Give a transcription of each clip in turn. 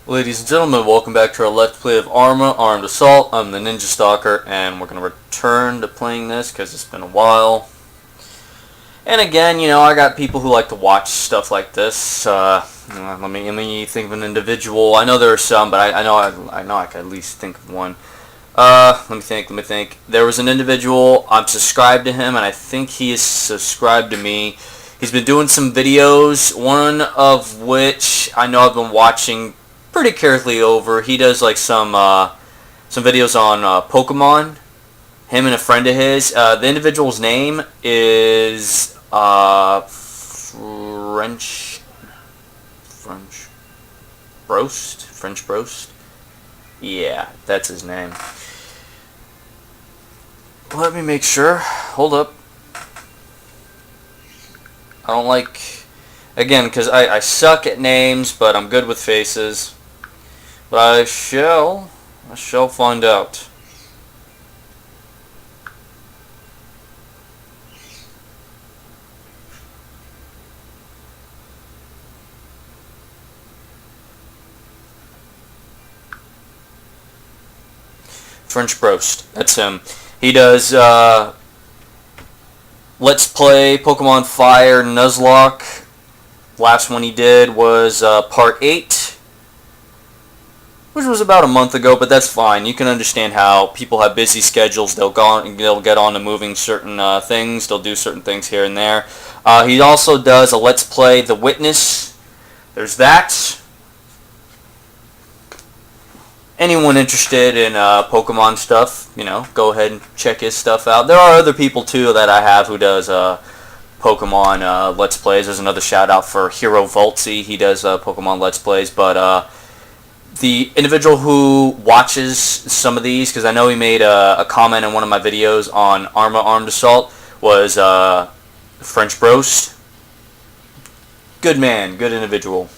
Ladies and gentlemen, welcome back to our Let's Play of ArmA, Armed Assault. I'm the Ninja Stalker, and we're going to return to playing this because it's been a while. And again, you know, I got people who like to watch stuff like this. Let me think of an individual. I know there are some, but I know I can at least think of one. Let me think. There was an individual, I'm subscribed to him, and I think he is subscribed to me. He's been doing some videos, one of which I know I've been watching pretty carefully over. He does like some videos on Pokemon. Him and a friend of his. The individual's name is French Brost. Yeah, that's his name. Let me make sure. Hold up. I don't like, again, because I suck at names, but I'm good with faces. But I shall find out. French Brost, that's him. He does Let's Play Pokemon Fire Nuzlocke. Last one he did was Part 8, which was about a month ago, but that's fine. You can understand how people have busy schedules. They'll get on to moving certain things. They'll do certain things here and there. He also does a Let's Play The Witness. There's that. Anyone interested in Pokemon stuff, you know, go ahead and check his stuff out. There are other people too that I have who does Pokemon Let's Plays. There's another shout out for Hero Voltsy. He does Pokemon Let's Plays, but the individual who watches some of these, because I know he made a comment in one of my videos on ArmA Armed Assault, was French Brost. Good man, good individual.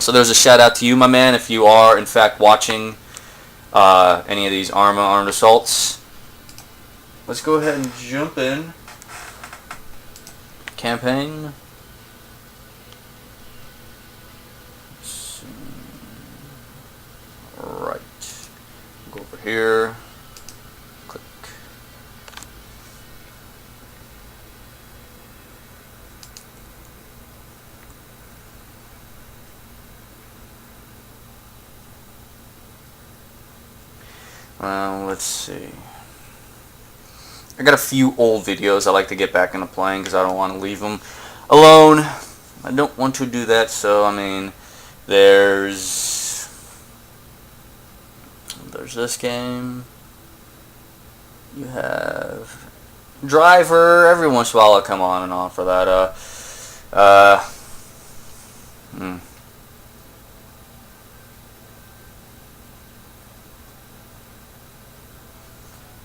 So there's a shout out to you, my man, if you are in fact watching any of these ArmA Armed Assaults. Let's go ahead and jump in. Campaign. Right. Go over here. Click. Let's see. I got a few old videos I like to get back into playing because I don't want to leave them alone. I don't want to do that, so I mean, there's this game. You have Driver. Every once in a while I'll come on and off for that.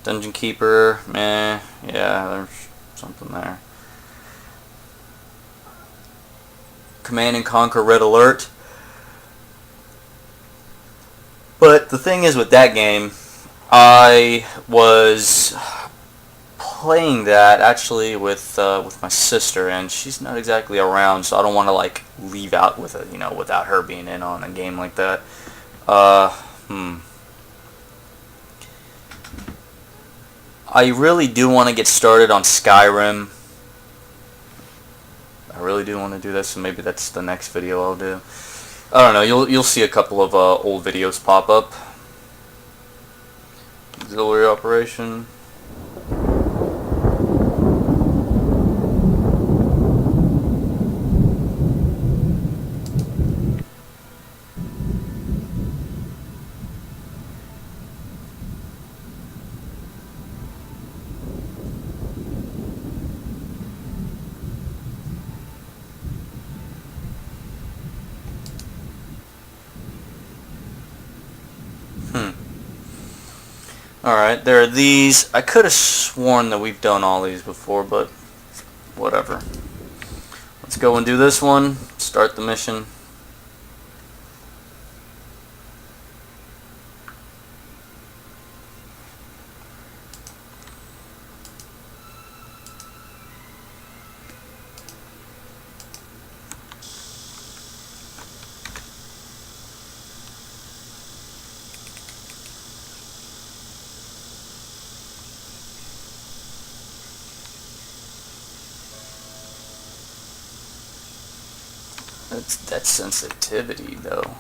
Dungeon Keeper, meh, yeah, there's something there. Command and Conquer Red Alert. But the thing is with that game, I was playing that actually with my sister, and she's not exactly around, so I don't want to like leave out with it, you know, without her being in on a game like that. I really do want to get started on Skyrim. I really do want to do this, so maybe that's the next video I'll do. I don't know. You'll see a couple of old videos pop up. Auxiliary operation. Alright, there are these. I could have sworn that we've done all these before, but whatever. Let's go and do this one. Start the mission. That's sensitivity, though.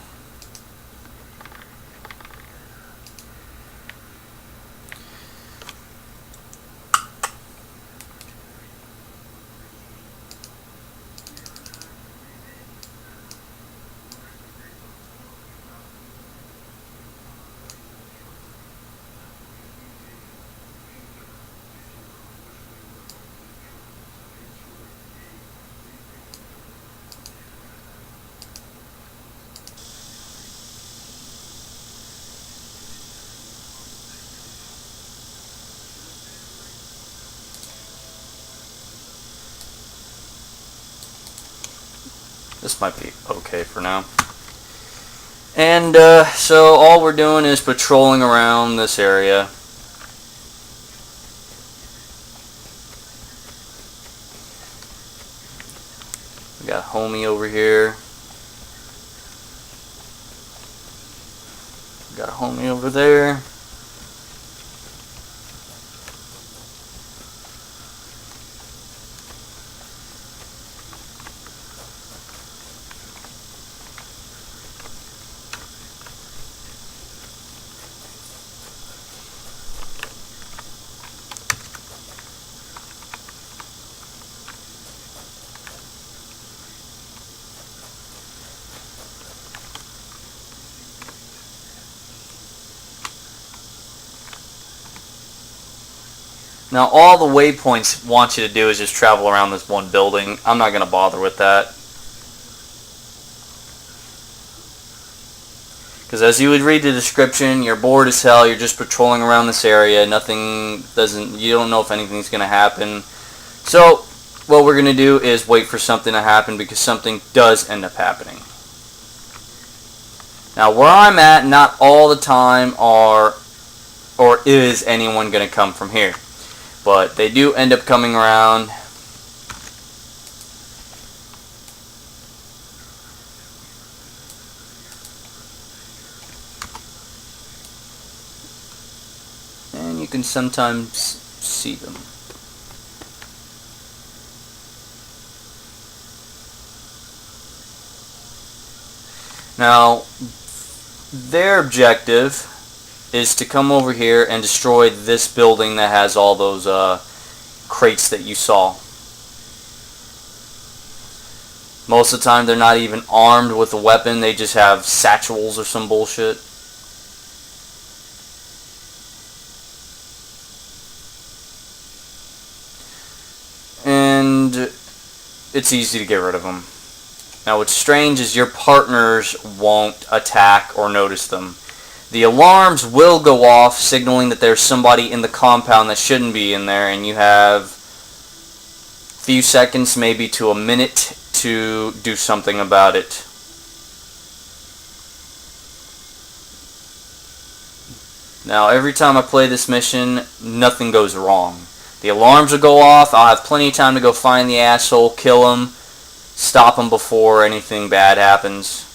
This might be okay for now. And so all we're doing is patrolling around this area. We got homie over here. We got homie over there. Now all the waypoints want you to do is just travel around this one building. I'm not going to bother with that. Because as you would read the description, you're bored as hell, you're just patrolling around this area, you don't know if anything's going to happen. So what we're going to do is wait for something to happen, because something does end up happening. Now where I'm at, not all the time is anyone going to come from here. But they do end up coming around. And you can sometimes see them. Now, their objective is to come over here and destroy this building that has all those crates that you saw. Most of the time they're not even armed with a weapon, they just have satchels or some bullshit. And it's easy to get rid of them. Now what's strange is your partners won't attack or notice them. The alarms will go off, signaling that there's somebody in the compound that shouldn't be in there, and you have a few seconds, maybe to a minute, to do something about it. Now, every time I play this mission, nothing goes wrong. The alarms will go off, I'll have plenty of time to go find the asshole, kill him, stop him before anything bad happens.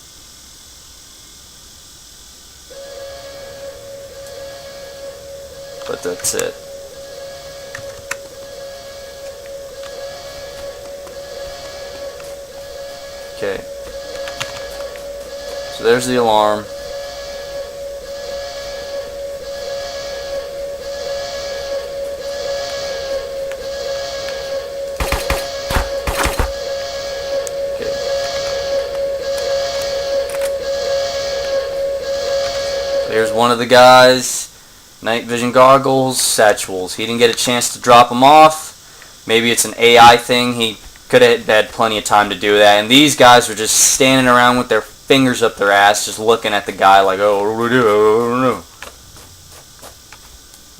But that's it. Okay. So there's the alarm. Okay. So here's one of the guys. Night vision goggles, satchels. He didn't get a chance to drop them off. Maybe it's an AI thing. He could have had plenty of time to do that. And these guys were just standing around with their fingers up their ass, just looking at the guy like, oh, what do we do? I don't know.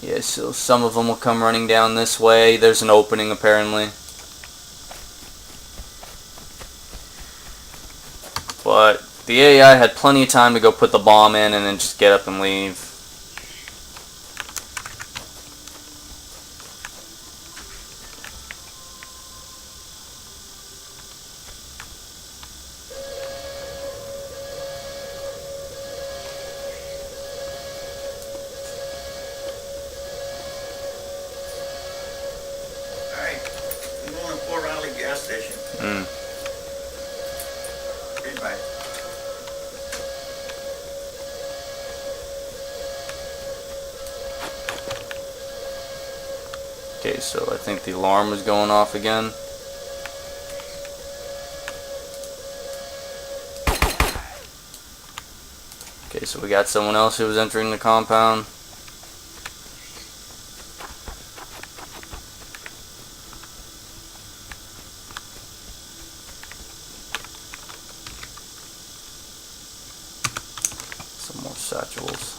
Yeah, so some of them will come running down this way. There's an opening apparently. But the AI had plenty of time to go put the bomb in and then just get up and leave. Gas station. everybody. Okay, so I think the alarm is going off again. Okay, so we got someone else who was entering the compound. Some more satchels.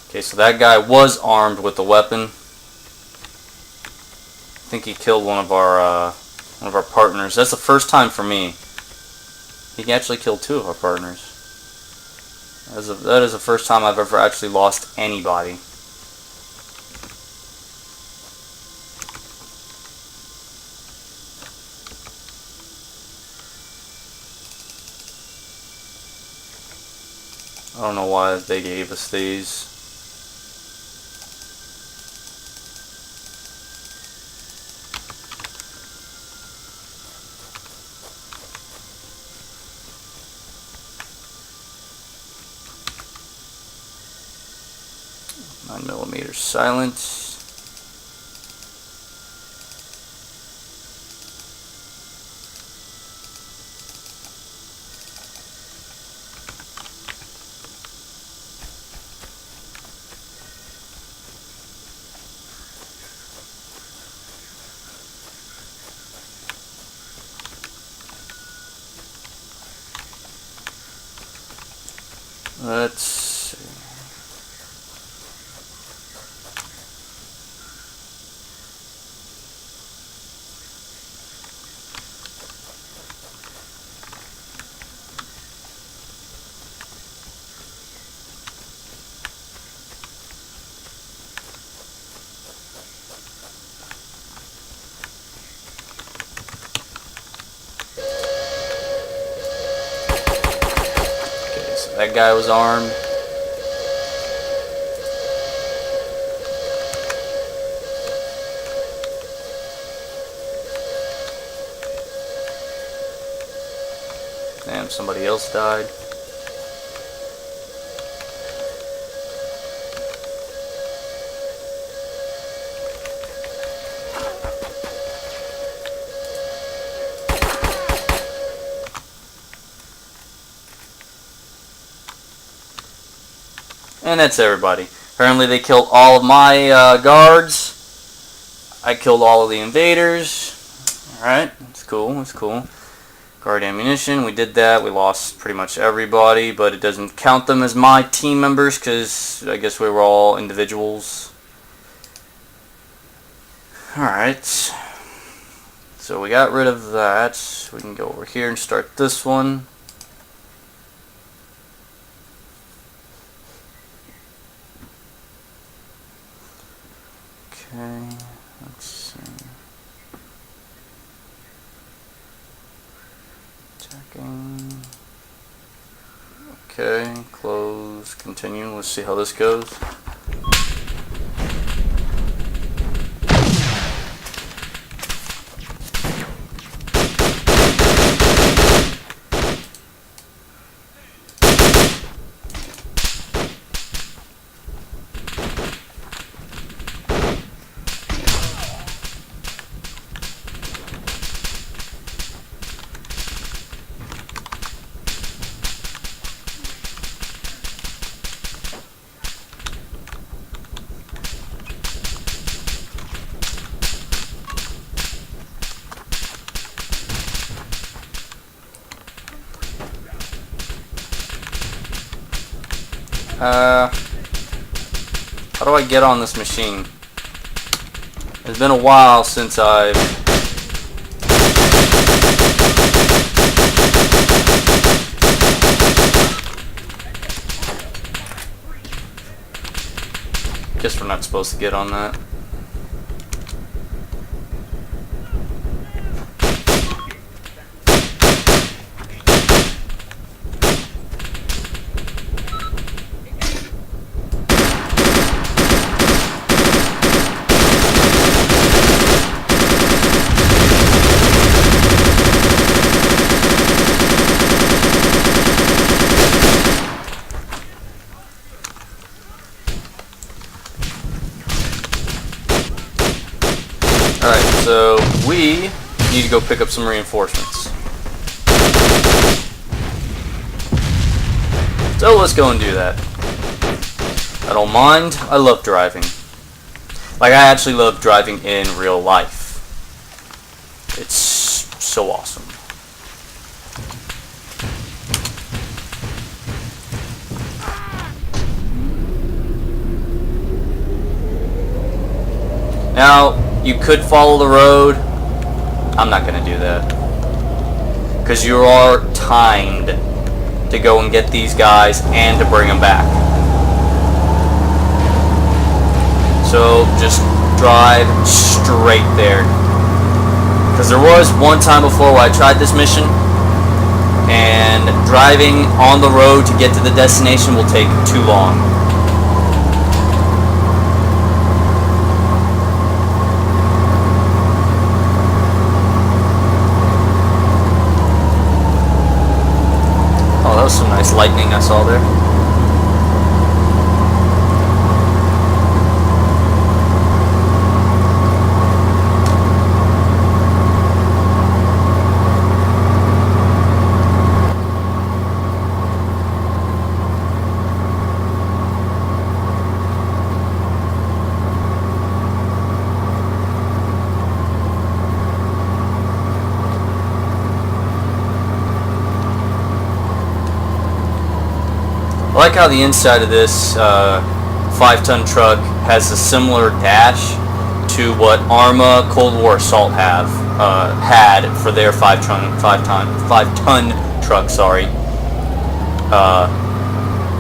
Okay, so that guy was armed with a weapon. I think he killed one of our partners. That's the first time for me. He actually killed two of our partners. That is the first time I've ever actually lost anybody. I don't know why they gave us these. Nine millimeter silent. Let's see. Okay, so that guy was armed. Damn, somebody else died. And that's everybody. Apparently they killed all of my guards. I killed all of the invaders. Alright, that's cool, that's cool. Guard ammunition, we did that. We lost pretty much everybody, but it doesn't count them as my team members because I guess we were all individuals. Alright. So we got rid of that. We can go over here and start this one. Okay, let's see. Checking. Okay, close, continue. Let's see how this goes. How do I get on this machine? It's been a while since I've... Guess we're not supposed to get on that. go pick up some reinforcements. So let's go and do that. I don't mind. I love driving. Like, I actually love driving in real life. It's so awesome. Now, you could follow the road. I'm not going to do that. Because you are timed to go and get these guys and to bring them back. So just drive straight there. Because there was one time before where I tried this mission, and driving on the road to get to the destination will take too long. Oh, that was some nice lightning I saw there. I like how the inside of this 5-ton truck has a similar dash to what ArmA Cold War Assault had for their 5-ton truck. Sorry,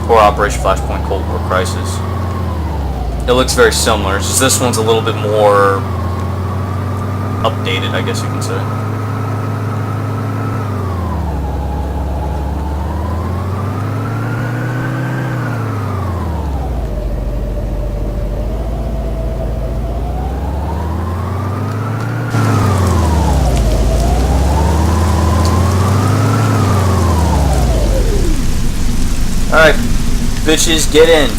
or Operation Flashpoint Cold War Crisis. It looks very similar. It's just this one's a little bit more updated, I guess you can say. Alright, bitches, get in.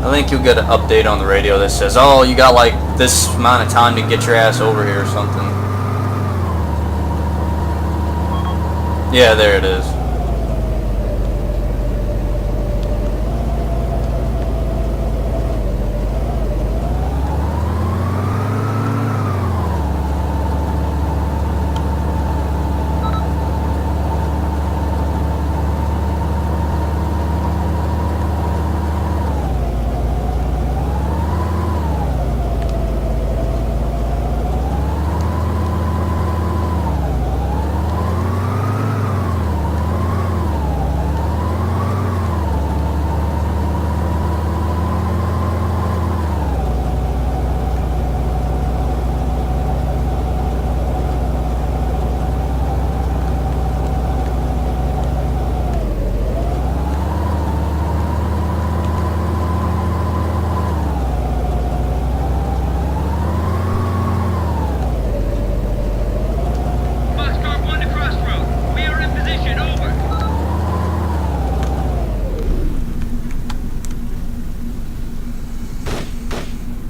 I think you'll get an update on the radio that says, oh, you got like this amount of time to get your ass over here or something. Yeah, there it is.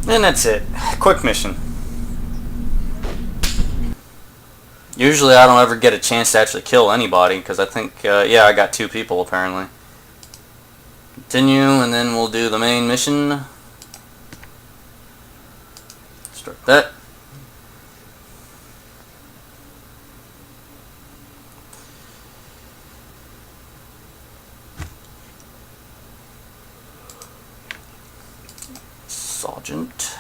And that's it. Quick mission. Usually I don't ever get a chance to actually kill anybody, because I think, yeah, I got 2 people apparently. Continue, and then we'll do the main mission. Start that. Sergeant.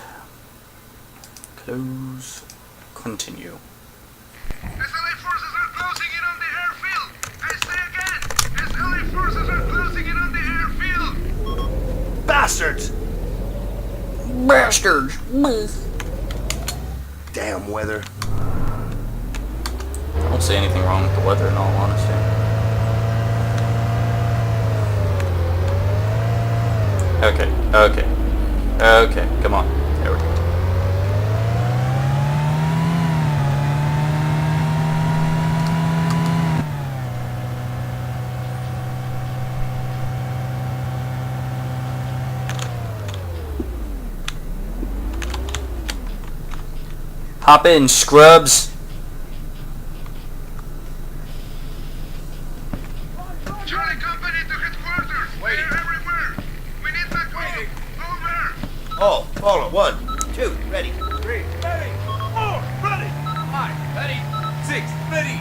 Close. Continue. SLA forces are closing in on the airfield. I say again, SLA Bastards! Bastards! Damn weather. I don't see anything wrong with the weather, in all honesty. Okay, come on. There we go. Hop in, scrubs. Charlie Company to headquarters. Waiting. They're everywhere. We need backup. Over. All, follow. 1, 2, ready. 3, ready. 4, ready. 5, ready. 6, ready.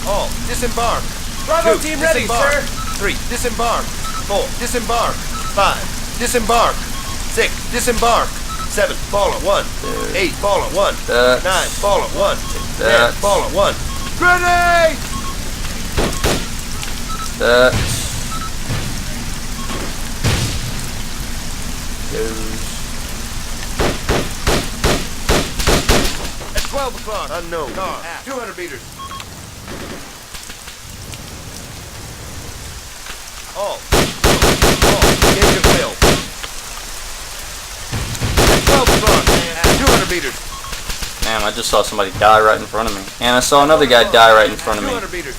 All, disembark. Bravo 2, team ready, disembark. sir. 3, disembark. 4, disembark. 5, disembark. 6, disembark. 7, fall at 1. 8, fall at 1. 9, fall at 1. 10, fall at 1. Ready! That goes. At 12 o'clock. Unknown. Car. 200 meters. All. Gauge of fill. At 12 o'clock. 200 meters. Man, I just saw somebody die right in front of me. And I saw another guy die right in front of me. 200 meters.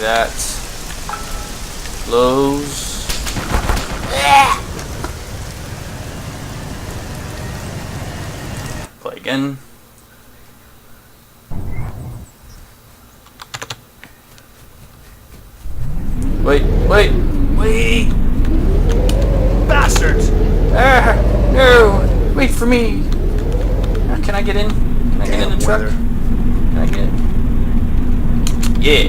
That's close. Play again. Wait. Bastards! No! Wait for me! Can I get in? Can I get in the truck? Weather. Can I get in? Yeah.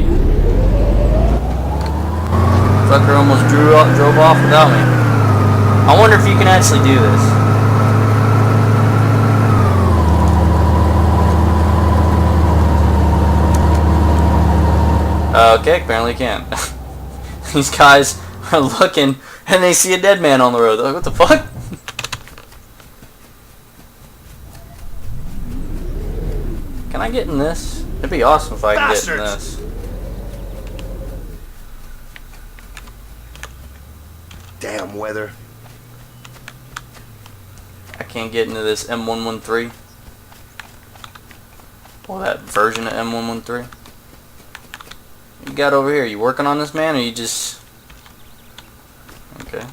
Fucker almost drove off without me. I wonder if you can actually do this. Okay, apparently you can. These guys are looking and they see a dead man on the road. They're like, what the fuck? Can I get in this? It'd be awesome if I could get in Bastards! this. Damn weather. I can't get into this M113. Well, that version of M113. What you got over here? You working on this, man, or you just... Okay.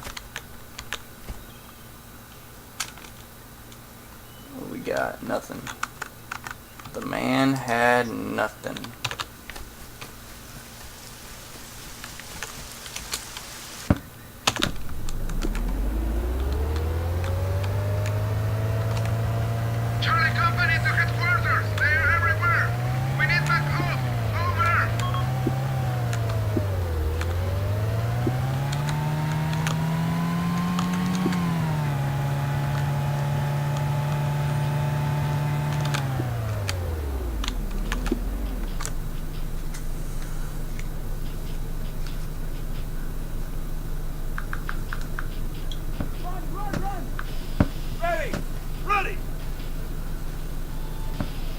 What we got? Nothing. The man had nothing. Charlie Company to headquarters. They're everywhere. We need backup. Over. Run. Ready.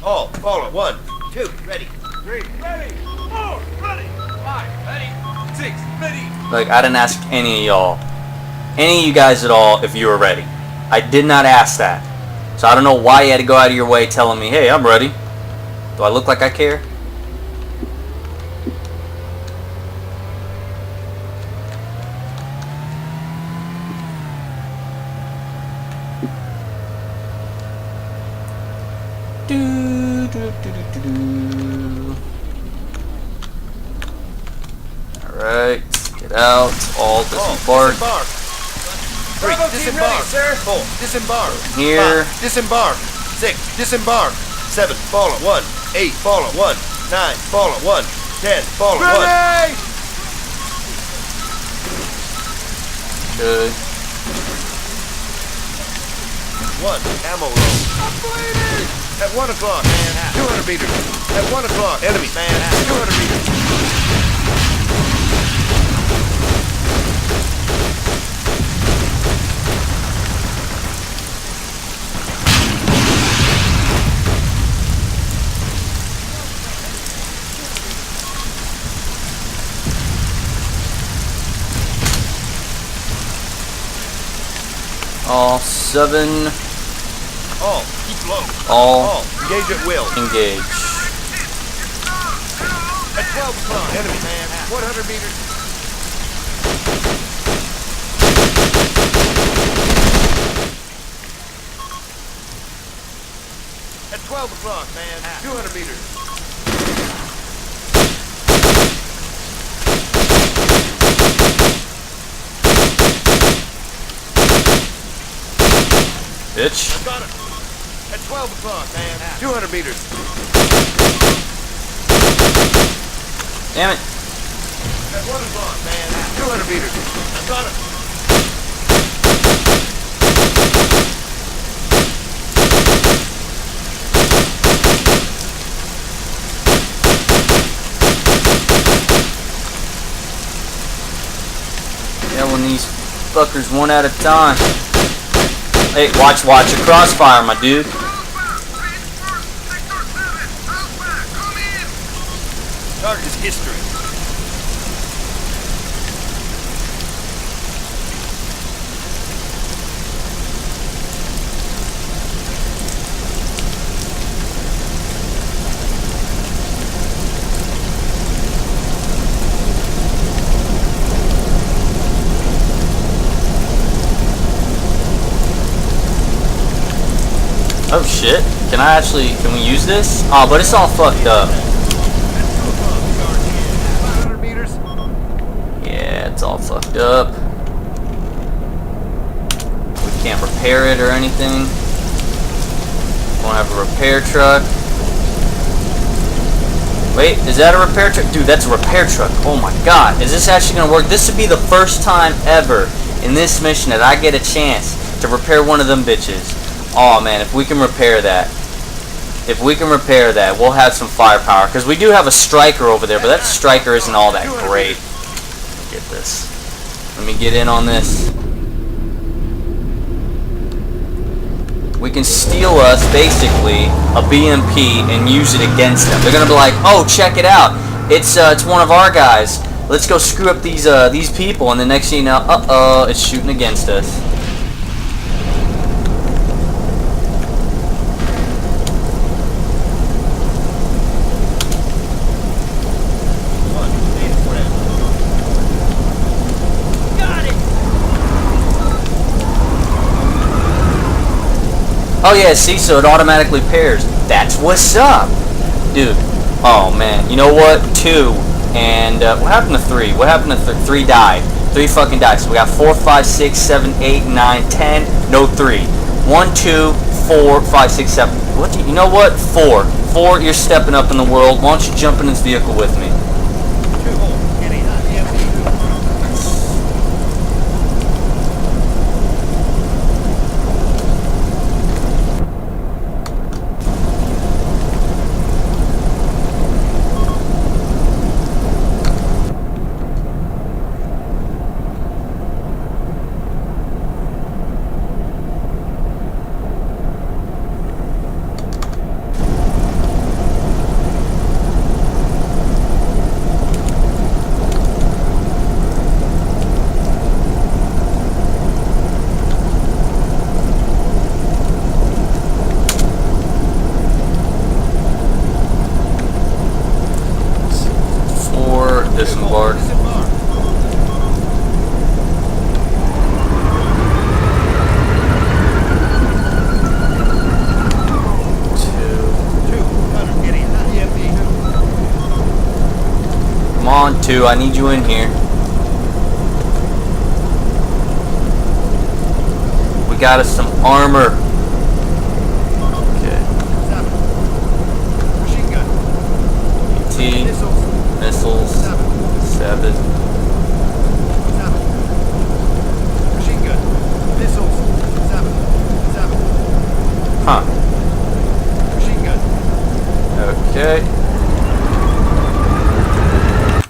All, follow. 1, 2, ready. 3, ready. 4, ready. 5, ready. 6, ready. Like, I didn't ask any of y'all, any of you guys at all, if you were ready. I did not ask that. So I don't know why you had to go out of your way telling me, hey, I'm ready. Do I look like I care? Alright, get out. All disembark. Three, disembark. Sir. 4, disembark. Here. 5, disembark. 6, disembark. 7, fall at 1. 8, fall at 1. 9, fall at 1. 10, fall at 1. Good. 1, ammo roll. At 1 o'clock, man, 200 meters. At 1 o'clock, enemy, man, 200 meters. All 7. All, keep low. All engage at will. engage. At 12 o'clock, enemy, man, 100 meters. At 12 o'clock, man, 200 meters. Bitch. I got it. At 12 o'clock, man, 200 meters. Damn it. At 1 o'clock, man, 200 meters. I got it. Yeah, when these fuckers one at a time. Hey, watch your crossfire, my dude. Target is history. Oh shit. Can we use this? Oh, but it's all fucked up. 500 meters. Yeah, it's all fucked up. We can't repair it or anything. Won't have a repair truck. Wait, is that a repair truck? Dude, that's a repair truck. Oh my god. Is this actually gonna work? This would be the first time ever in this mission that I get a chance to repair one of them bitches. Oh man, if we can repair that. If we can repair that, we'll have some firepower. Because we do have a striker over there, but that striker isn't all that great. Get this. Let me get in on this. We can steal us, basically, a BMP and use it against them. They're going to be like, oh, check it out. It's one of our guys. Let's go screw up these people. And the next thing you know, uh-oh, it's shooting against us. Oh yeah, see, so it automatically pairs. That's what's up, dude. Oh man, you know what? 2 and what happened to 3? What happened to 3? Died. 3 fucking died. So we got 4, 5, 6, 7, 8, 9, 10. No 3. 1, 2, 4, 5, 6, 7. What? You know what? 4. 4. You're stepping up in the world. Why don't you jump in this vehicle with me? 2, I need you in here. We got us some armor. Okay. 7. Machine gun. T. Missiles. 7. 7. Machine gun. Missiles. 7. 7. Huh. Machine gun. Okay.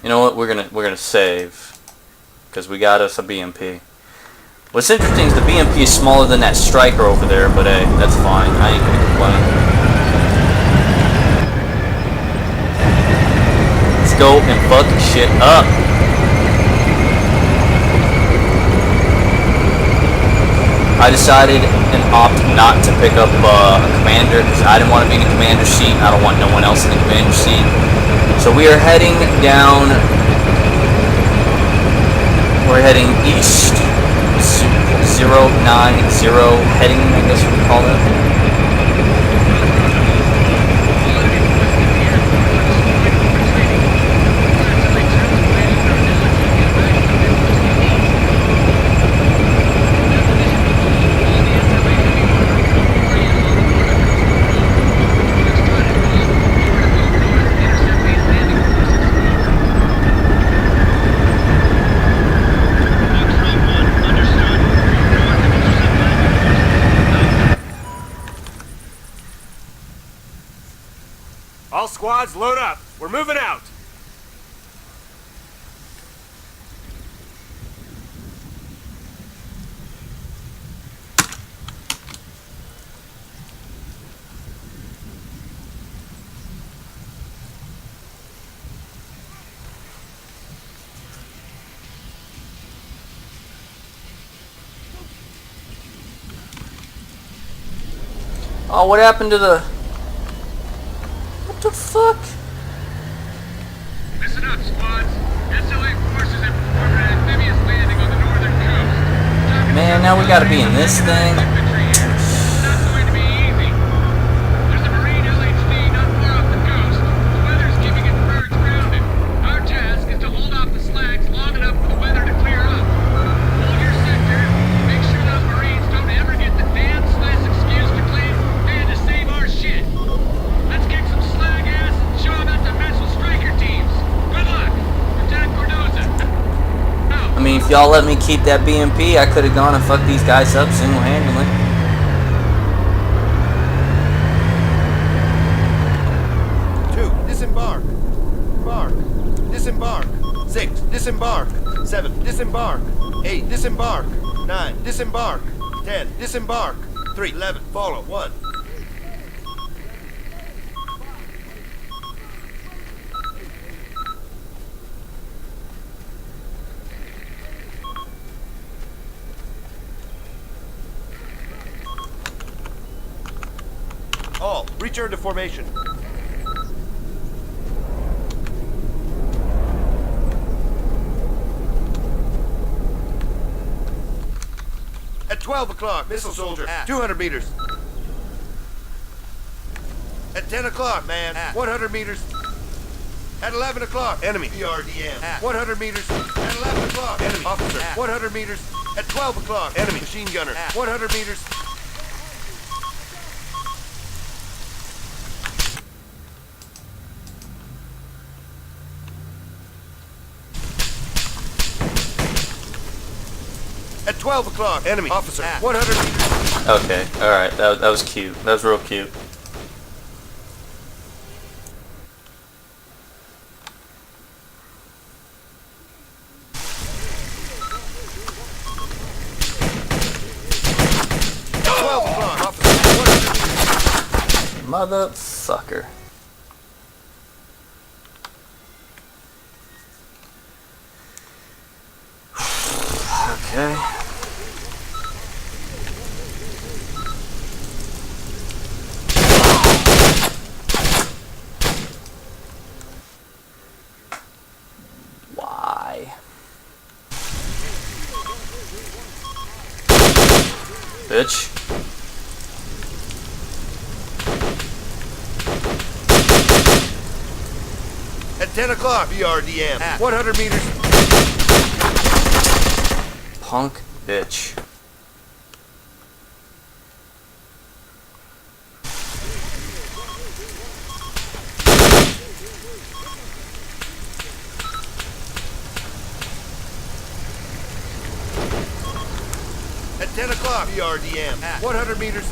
You know what? We're gonna save because we got us a BMP. What's interesting is the BMP is smaller than that striker over there, but hey, that's fine. I ain't gonna complain. Let's go and fuck shit up. I decided and opted not to pick up a commander because I didn't want to be in the commander seat. I don't want no one else in the commander seat. So we are heading down. We're heading east. 090 heading, I guess we would call that. All squads, load up. We're moving out. Oh, what happened to the... What the fuck? Listen up, squads. SLA forces have performed an amphibious landing on the northern coast. Man, now we gotta be in this thing. It's not going to be easy. There's a Marine LHD not far off the coast. The weather's keeping its birds grounded. Our task is to hold off the slacks long enough for the weather to clear up. Hold your sector. Make sure those Marines don't ever get the damn slice excuse to claim they had to save our shit. Let's kick some slag ass and show them that the mess with striker teams. Good luck. Lieutenant Cordoza. Out. I mean, if y'all let me keep that BMP, I could have gone and fucked these guys up single-handedly. Two, disembark. Embark. Disembark. 6, disembark. 7, disembark. 8, disembark. 9, disembark. 10, disembark. 3, 11, follow. 1. All, return to formation. At 12 o'clock, missile soldier, 200 meters. At 10 o'clock, man, 100 meters. At 11 o'clock, enemy, ERDM, 100 meters. At 11 o'clock, enemy, officer, 100 meters. At 12 o'clock, enemy, machine gunner, 100 meters. At 12 o'clock, enemy, officer, 100 meters. Okay, alright, that was cute. That was real cute. At 12 o'clock, officer, 100 meters. Motherfucker. Okay. Why? Bitch. At 10 o'clock, BRDM. 100 meters. Punk bitch. At 10 o'clock, BRDM. 100 meters.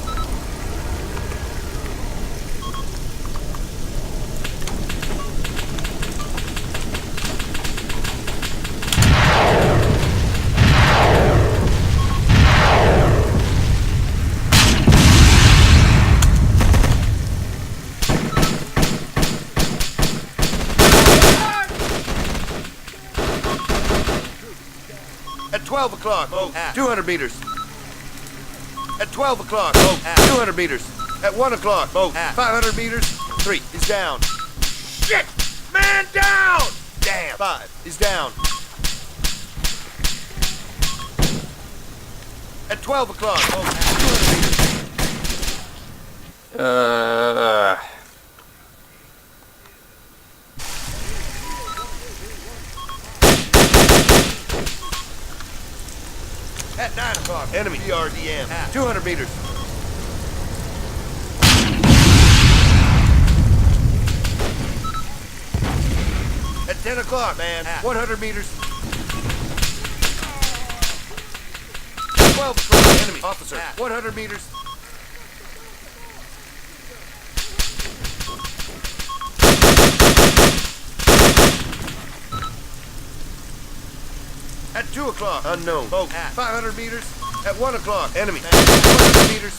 At 12 o'clock, 200 meters. At 12 o'clock, 200 meters. At 1 o'clock, 500 meters. 3 is down. Shit! Man down! Damn. 5 is down. At 12 o'clock, 200 meters. At 9 o'clock, enemy BRDM. 200 meters. At 10 o'clock, man. 100 meters. 12 o'clock, enemy officer. 100 meters. At 2 o'clock, unknown. 500 meters. At 1 o'clock, enemy. 100 meters.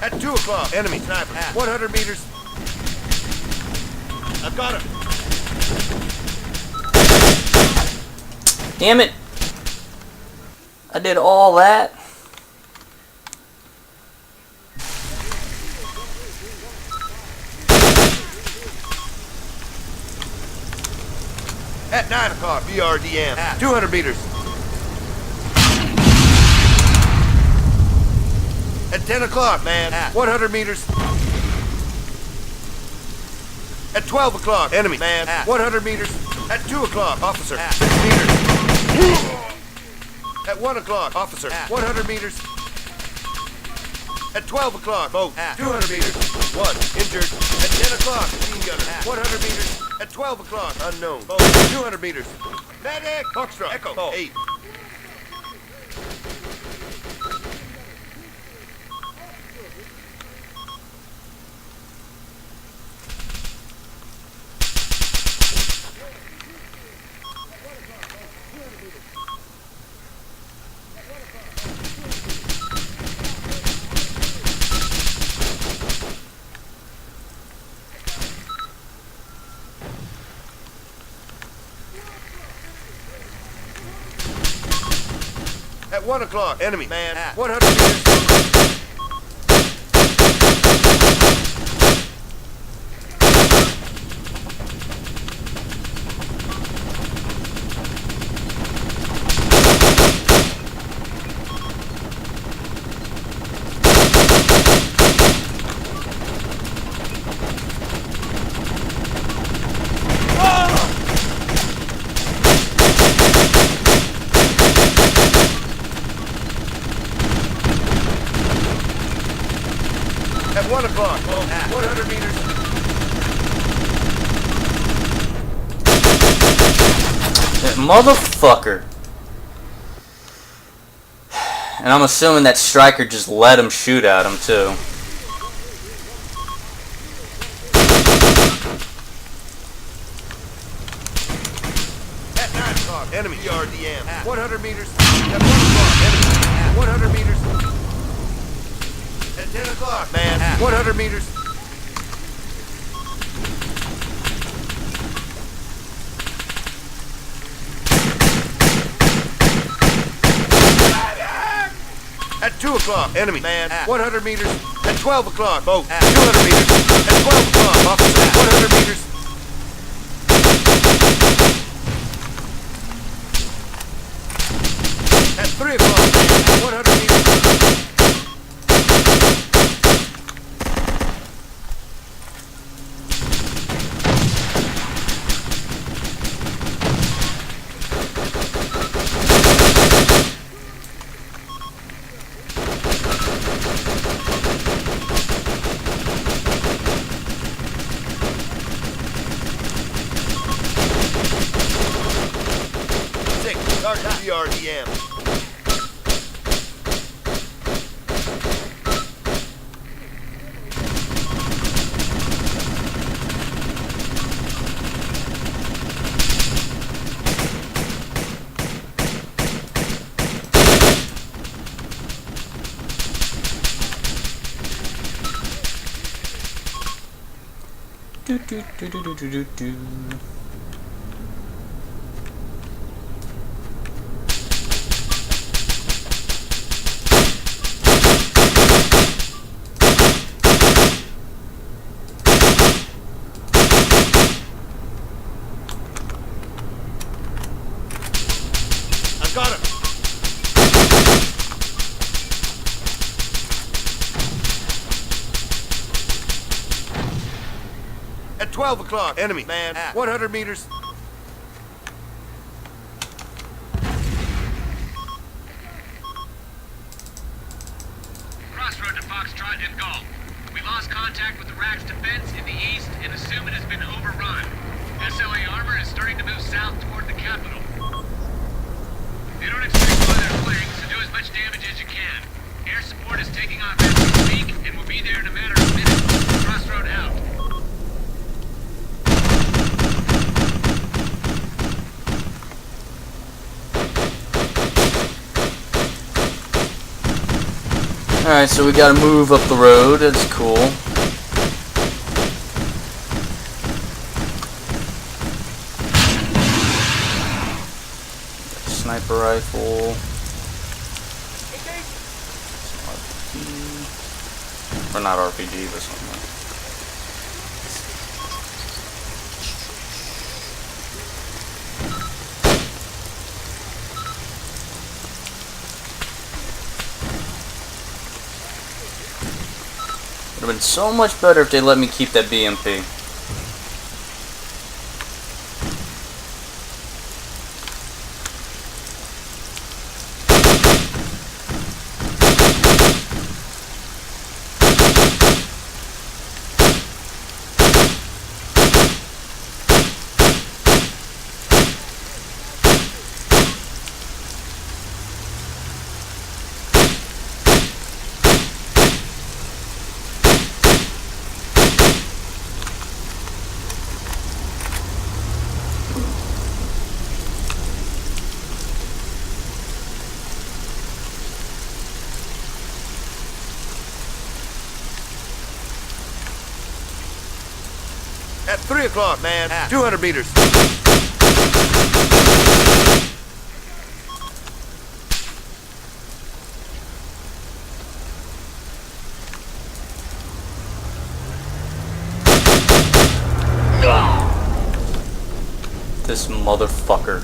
At 2 o'clock, enemy sniper. 100 meters. I've got him. Damn it! I did all that. At 9 o'clock, BRDM. 200 meters. At 10 o'clock, man. 100 meters. At 12 o'clock, enemy, man. 100 meters. At 2 o'clock, officer. 6 meters. At 1 o'clock, officer. 100 meters. At 12 o'clock, boat. 200 meters. 1 injured. At 10 o'clock, machine gunner. 100 meters. At 12 o'clock, unknown. Boat. 200 meters. Medic. Foxtrot. Echo. 8. At 1 o'clock, enemy, man. 100 meters. At 1 o'clock, 100 meters. That motherfucker. And I'm assuming that striker just let him shoot at him too. At 9 o'clock, enemy BRDM. 100 meters. At 1 o'clock, enemy. 100 meters. At 10 o'clock, man. 100 meters. At 2 o'clock, enemy, man. 100 meters. At 12 o'clock, boat. 200 meters. At 12 o'clock, officer. 100 meters. 3 o'clock, man. 100 meters. Start PRDM. Do do do do do do do. Got him. At 12 o'clock, enemy, man, 100 meters. Crossroad to Foxtrot and Golf. We lost contact with the Rack's defense in the east and assume it has been overrun. SLA armor is starting to move south toward the capital. They don't expect one of their flanks, so do as much damage as you can. Air support is taking off as we speak, and will be there in a matter of minutes. Crossroad out. Alright, so we gotta move up the road. That's cool. Sniper rifle. RPG. Or not RPG, but something like that. Would have been so much better if they let me keep that BMP. At 3 o'clock, man, 200 meters. This motherfucker.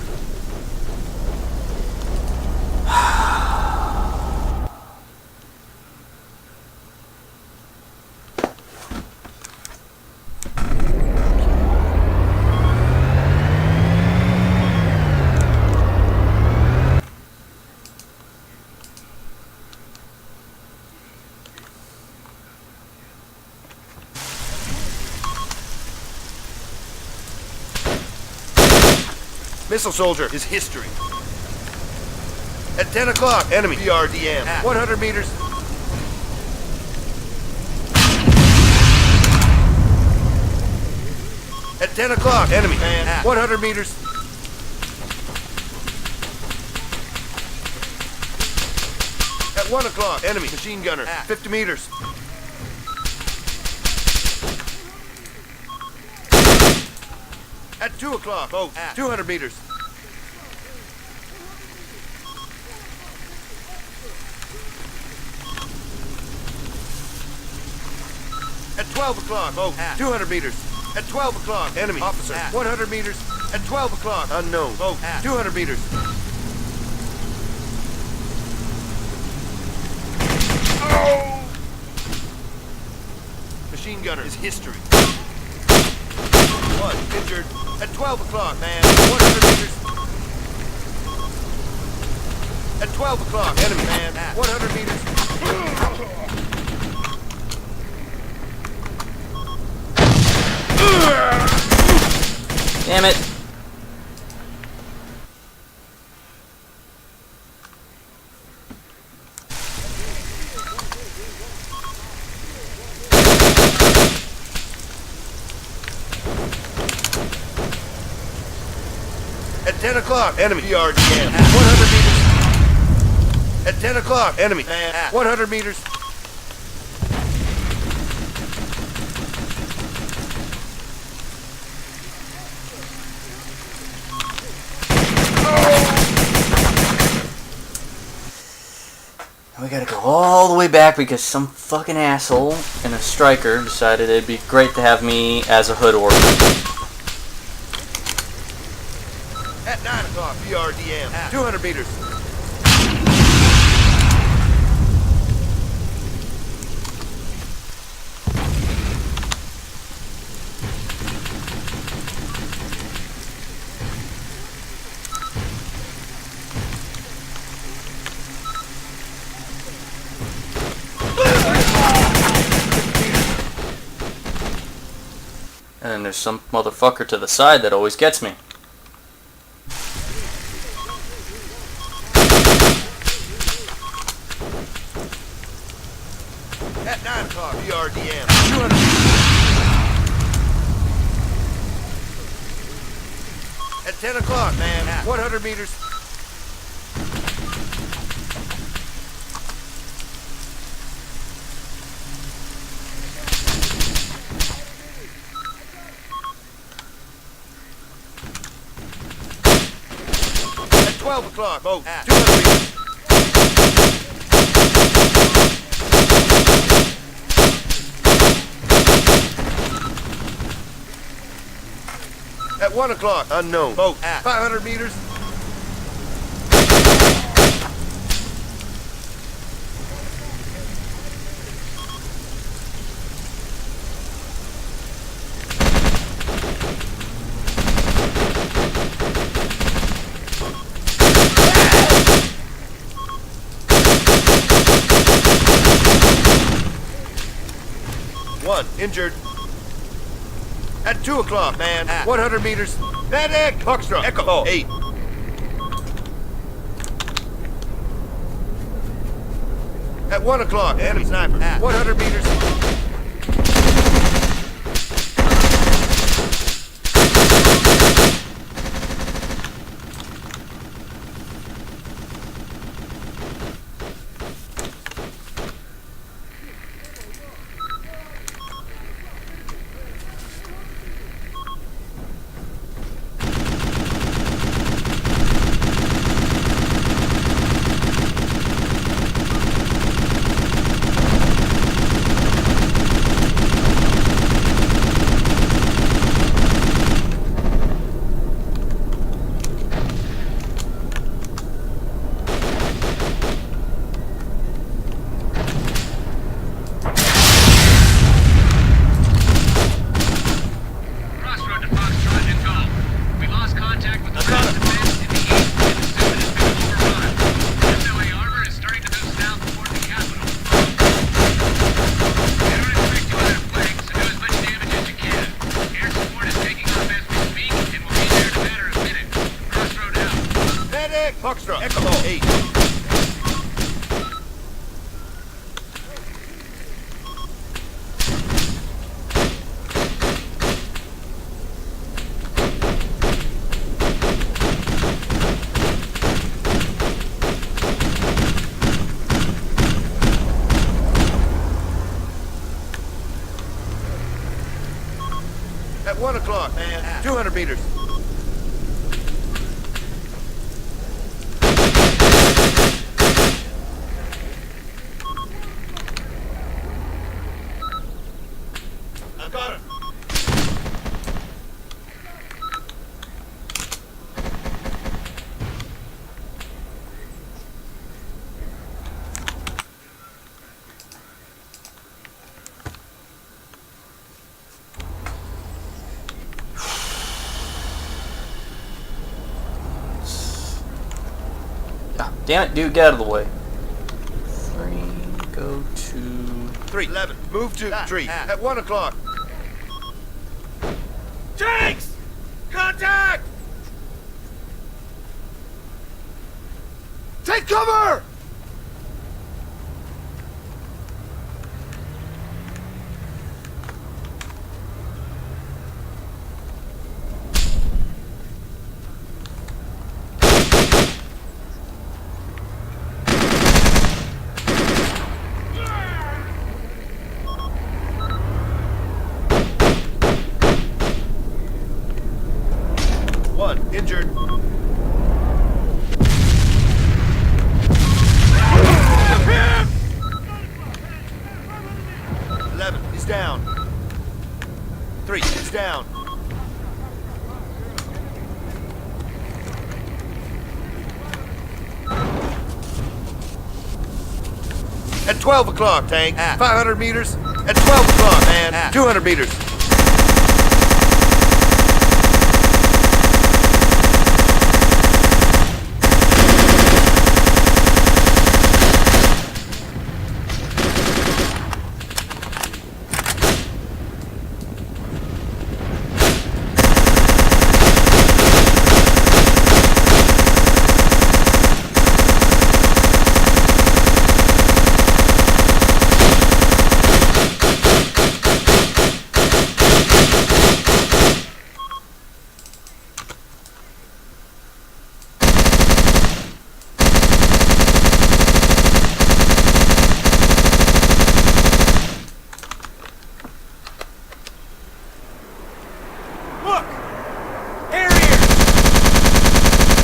Missile soldier is history. At 10 o'clock, enemy PRDM. 100 meters. At 10 o'clock, enemy. 100 meters. At 1 o'clock, enemy machine gunner. 50 meters. At 2 o'clock, 200 meters. At 12 o'clock, 200 meters. At 12 o'clock, enemy officer, 100 meters. At 12 o'clock, unknown, 200 meters. machine gunner is history. 1 injured. At 12 o'clock, man. 100 meters. At 12 o'clock, enemy, man. 100 meters. Damn it. At 10 o'clock, enemy PRDM. 100 meters. At 10 o'clock, enemy. 100 meters. We gotta go all the way back because some fucking asshole and a striker decided it'd be great to have me as a hood order. At 9 o'clock, PRDM. 200 meters. And then there's some motherfucker to the side that always gets me. At 9 o'clock, PRDM. 200 meters. At 10 o'clock, man. 100 meters. At 12 o'clock, boat. 200 meters. At 1 o'clock, unknown. Boat. 500 meters. One injured. At 2 o'clock, man. 100 meters. Medic! Foxtrot. Echo. 8. At 1 o'clock, enemy sniper. 100 meters. Crossroad to Foxtrot and Golf. We lost contact with the last defense in the east and assume it has been overrun. SOA armor is starting to move south toward the capital. We don't expect you on our flank, so do as much damage as you can. Air support is taking off as we speak and will be there in a matter of minutes. Crossroad out. Medic! Foxtrot. Echo. 8. At 1 o'clock, man. 200 meters. I got it. Damn it, dude, get out of the way. 3, go to... 311. Move to tree at 1 o'clock. Tanks! Contact! Take cover! Injured. 11, he's down. 3, he's down. At 12 o'clock, tank. 500 meters. At 12 o'clock, man. 200 meters. Look! Harrier!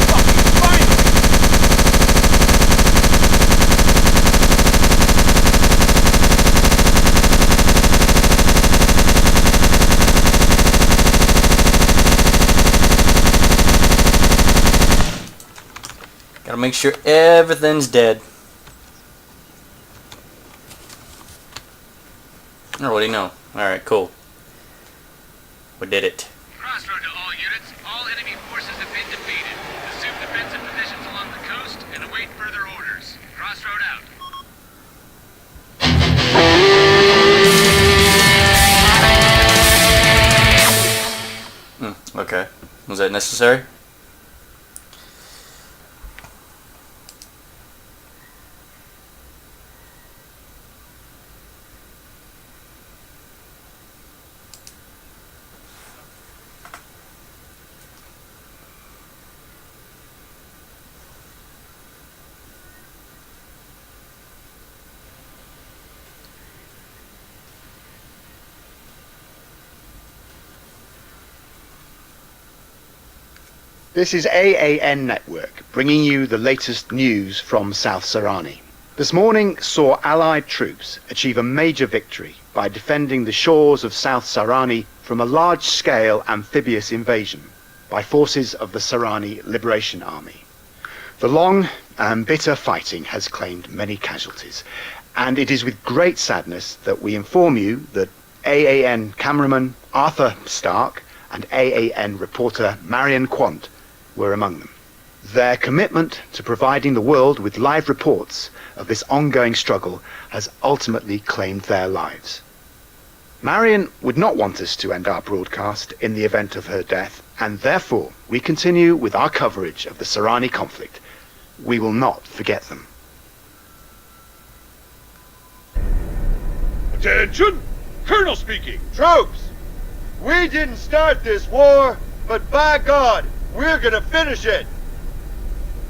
Fucking finally! Gotta make sure everything's dead. Or what do you know? Alright, cool. We did it. Crossroad to all units. All enemy forces have been defeated. Assume defensive positions along the coast and await further orders. Crossroad out. Okay. Was that necessary? This is AAN Network, bringing you the latest news from South Sarani. This morning saw Allied troops achieve a major victory by defending the shores of South Sarani from a large-scale amphibious invasion by forces of the Sarani Liberation Army. The long and bitter fighting has claimed many casualties, and it is with great sadness that we inform you that AAN cameraman Arthur Stark and AAN reporter Marion Quant were among them. Their commitment to providing the world with live reports of this ongoing struggle has ultimately claimed their lives. Marion would not want us to end our broadcast in the event of her death, and therefore we continue with our coverage of the Sarani conflict. We will not forget them. Attention! Colonel speaking! Troops! We didn't start this war, but by God, we're gonna finish it!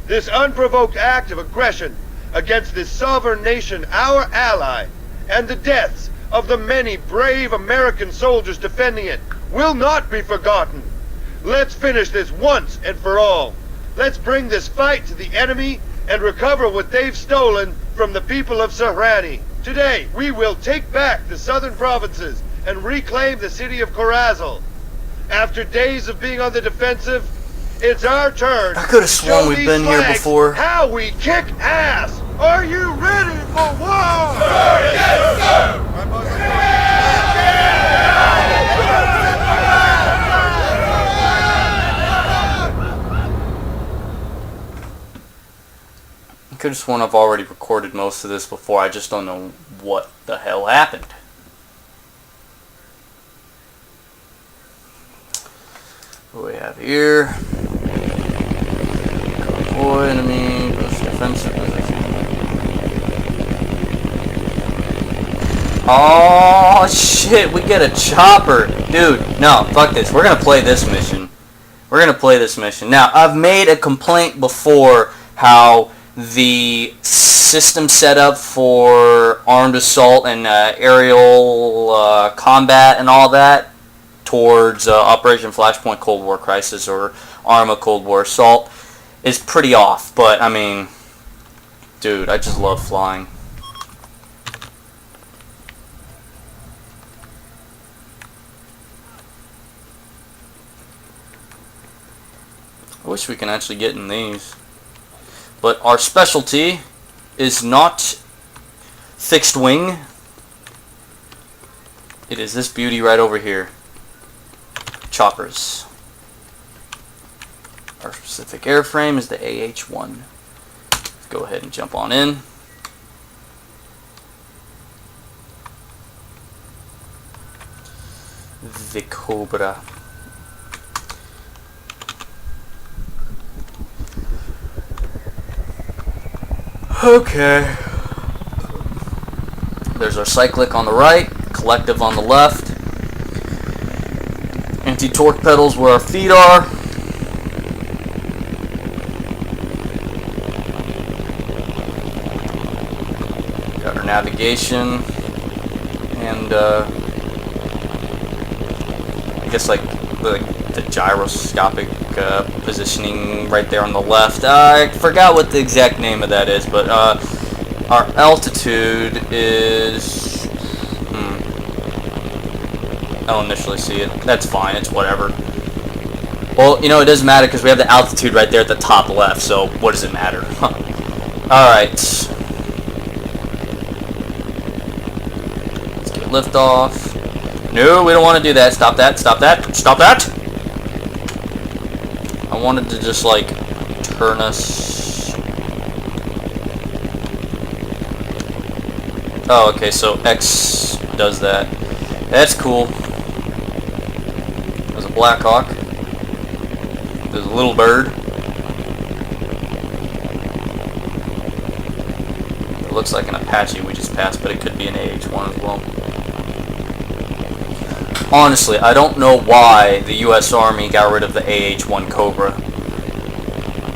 This unprovoked act of aggression against this sovereign nation, our ally, and the deaths of the many brave American soldiers defending it, will not be forgotten. Let's finish this once and for all. Let's bring this fight to the enemy and recover what they've stolen from the people of Sarani. Today, we will take back the southern provinces and reclaim the city of Corazal. After days of being on the defensive, it's our turn. I could have sworn we've been here before. How we kick ass! Are you ready for war? Sir, yes, sir! could have sworn I've already recorded most of this before. I just don't know what the hell happened. What do we have here? Convoy enemy, defensive position. Oh shit, we get a chopper. Dude, no, fuck this. We're gonna play this mission. We're gonna play this mission. Now, I've made a complaint before how the system setup for armed assault and aerial combat and all that towards Operation Flashpoint Cold War Crisis or ArmA Cold War Assault is pretty off. But, I mean, dude, I just love flying. I wish we can actually get in these. But our specialty is not fixed wing. It is this beauty right over here. Choppers. Our specific airframe is the AH-1. Let's go ahead and jump on in. The Cobra. Okay. There's our cyclic on the right, collective on the left. Anti-torque pedals where our feet are. Got our navigation. And I guess like the gyroscopic positioning right there on the left. I forgot what the exact name of that is, but our altitude is... I don't initially see it. That's fine, it's whatever. Well, you know, it doesn't matter because we have the altitude right there at the top left, so what does it matter? Alright. Let's get liftoff. No, we don't want to do that. Stop that, stop that, stop that! I wanted to just, like, turn us... Oh, okay, so X does that. That's cool. There's a Black Hawk. There's a little bird. It looks like an Apache we just passed, but it could be an AH-1 as well. Honestly, I don't know why the U.S. Army got rid of the AH-1 Cobra.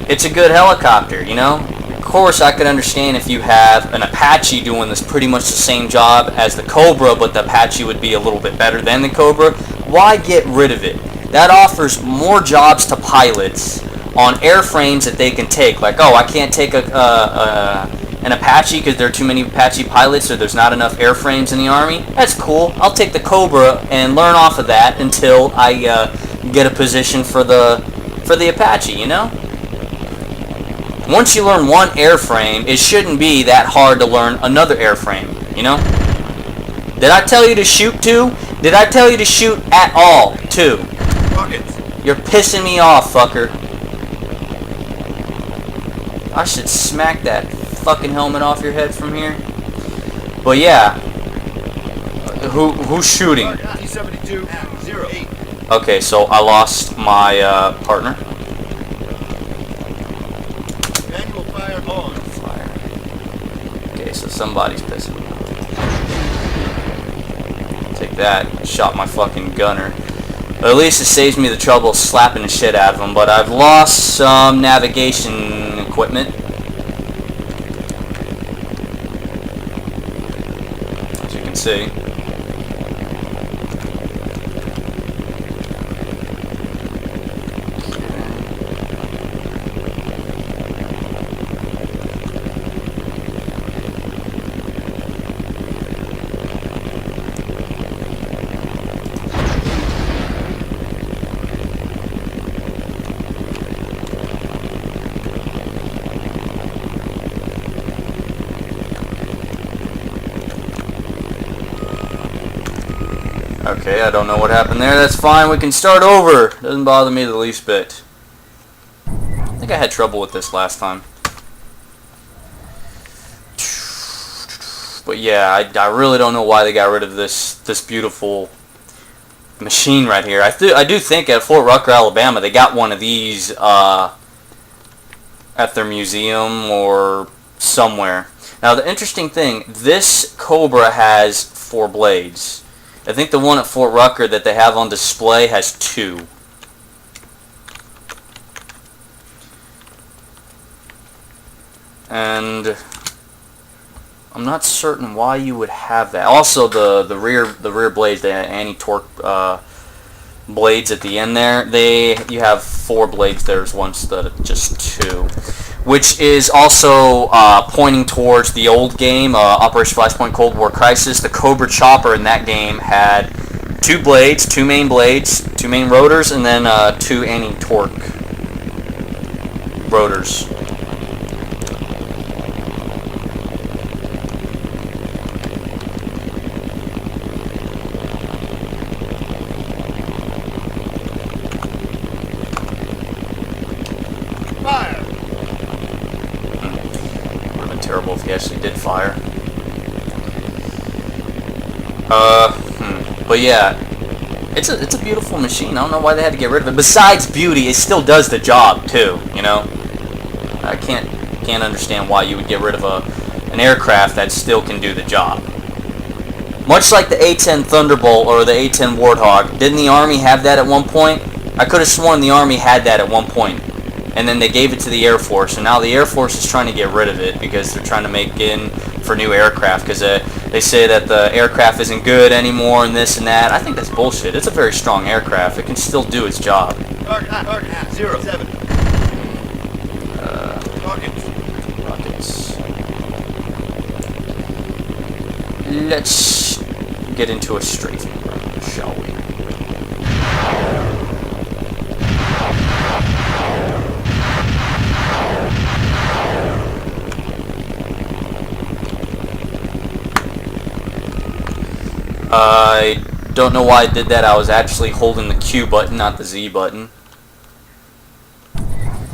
It's a good helicopter, you know? Of course, I could understand if you have an Apache doing this pretty much the same job as the Cobra, but the Apache would be a little bit better than the Cobra. Why get rid of it? That offers more jobs to pilots on airframes that they can take. Like, oh, I can't take an Apache because there are too many Apache pilots or there's not enough airframes in the Army. That's cool. I'll take the Cobra and learn off of that until I get a position for the Apache, you know? Once you learn one airframe, it shouldn't be that hard to learn another airframe, you know? Did I tell you to shoot too? Did I tell you to shoot at all too? Rockets. You're pissing me off, fucker. I should smack that fucking helmet off your head from here. But yeah. Who's shooting? T-72-08. Okay, so I lost my partner. Manual fire on. Fire. Okay, so somebody's pissing me off. Take that. Shot my fucking gunner. But at least it saves me the trouble of slapping the shit out of him. But I've lost some navigation equipment. As you can see. Okay, I don't know what happened there. That's fine. We can start over. Doesn't bother me the least bit. I think I had trouble with this last time. But yeah, I really don't know why they got rid of this beautiful machine right here. I do think at Fort Rucker, Alabama, they got one of these at their museum or somewhere. Now the interesting thing, this Cobra has 4 blades. I think the one at Fort Rucker that they have on display has 2. And I'm not certain why you would have that. Also, the rear blades, the anti-torque blades at the end there, you have 4 blades there instead of just 2, which is also pointing towards the old game, Operation Flashpoint Cold War Crisis. The Cobra Chopper in that game had 2 blades, 2 main blades, 2 main rotors, and then 2 anti-torque rotors. Fire! Would have been terrible if he actually did fire. But yeah, it's a beautiful machine. I don't know why they had to get rid of it. Besides beauty, it still does the job too. You know, I can't understand why you would get rid of an aircraft that still can do the job. Much like the A-10 Thunderbolt or the A-10 Warthog, didn't the Army have that at one point? I could have sworn the Army had that at one point. And then they gave it to the Air Force, and now the Air Force is trying to get rid of it because they're trying to make in for new aircraft, because they say that the aircraft isn't good anymore and this and that. I think that's bullshit. It's a very strong aircraft. It can still do its job. Target 07. Rockets. Let's get into a strafing run, shall we? I don't know why I did that. I was actually holding the Q button, not the Z button.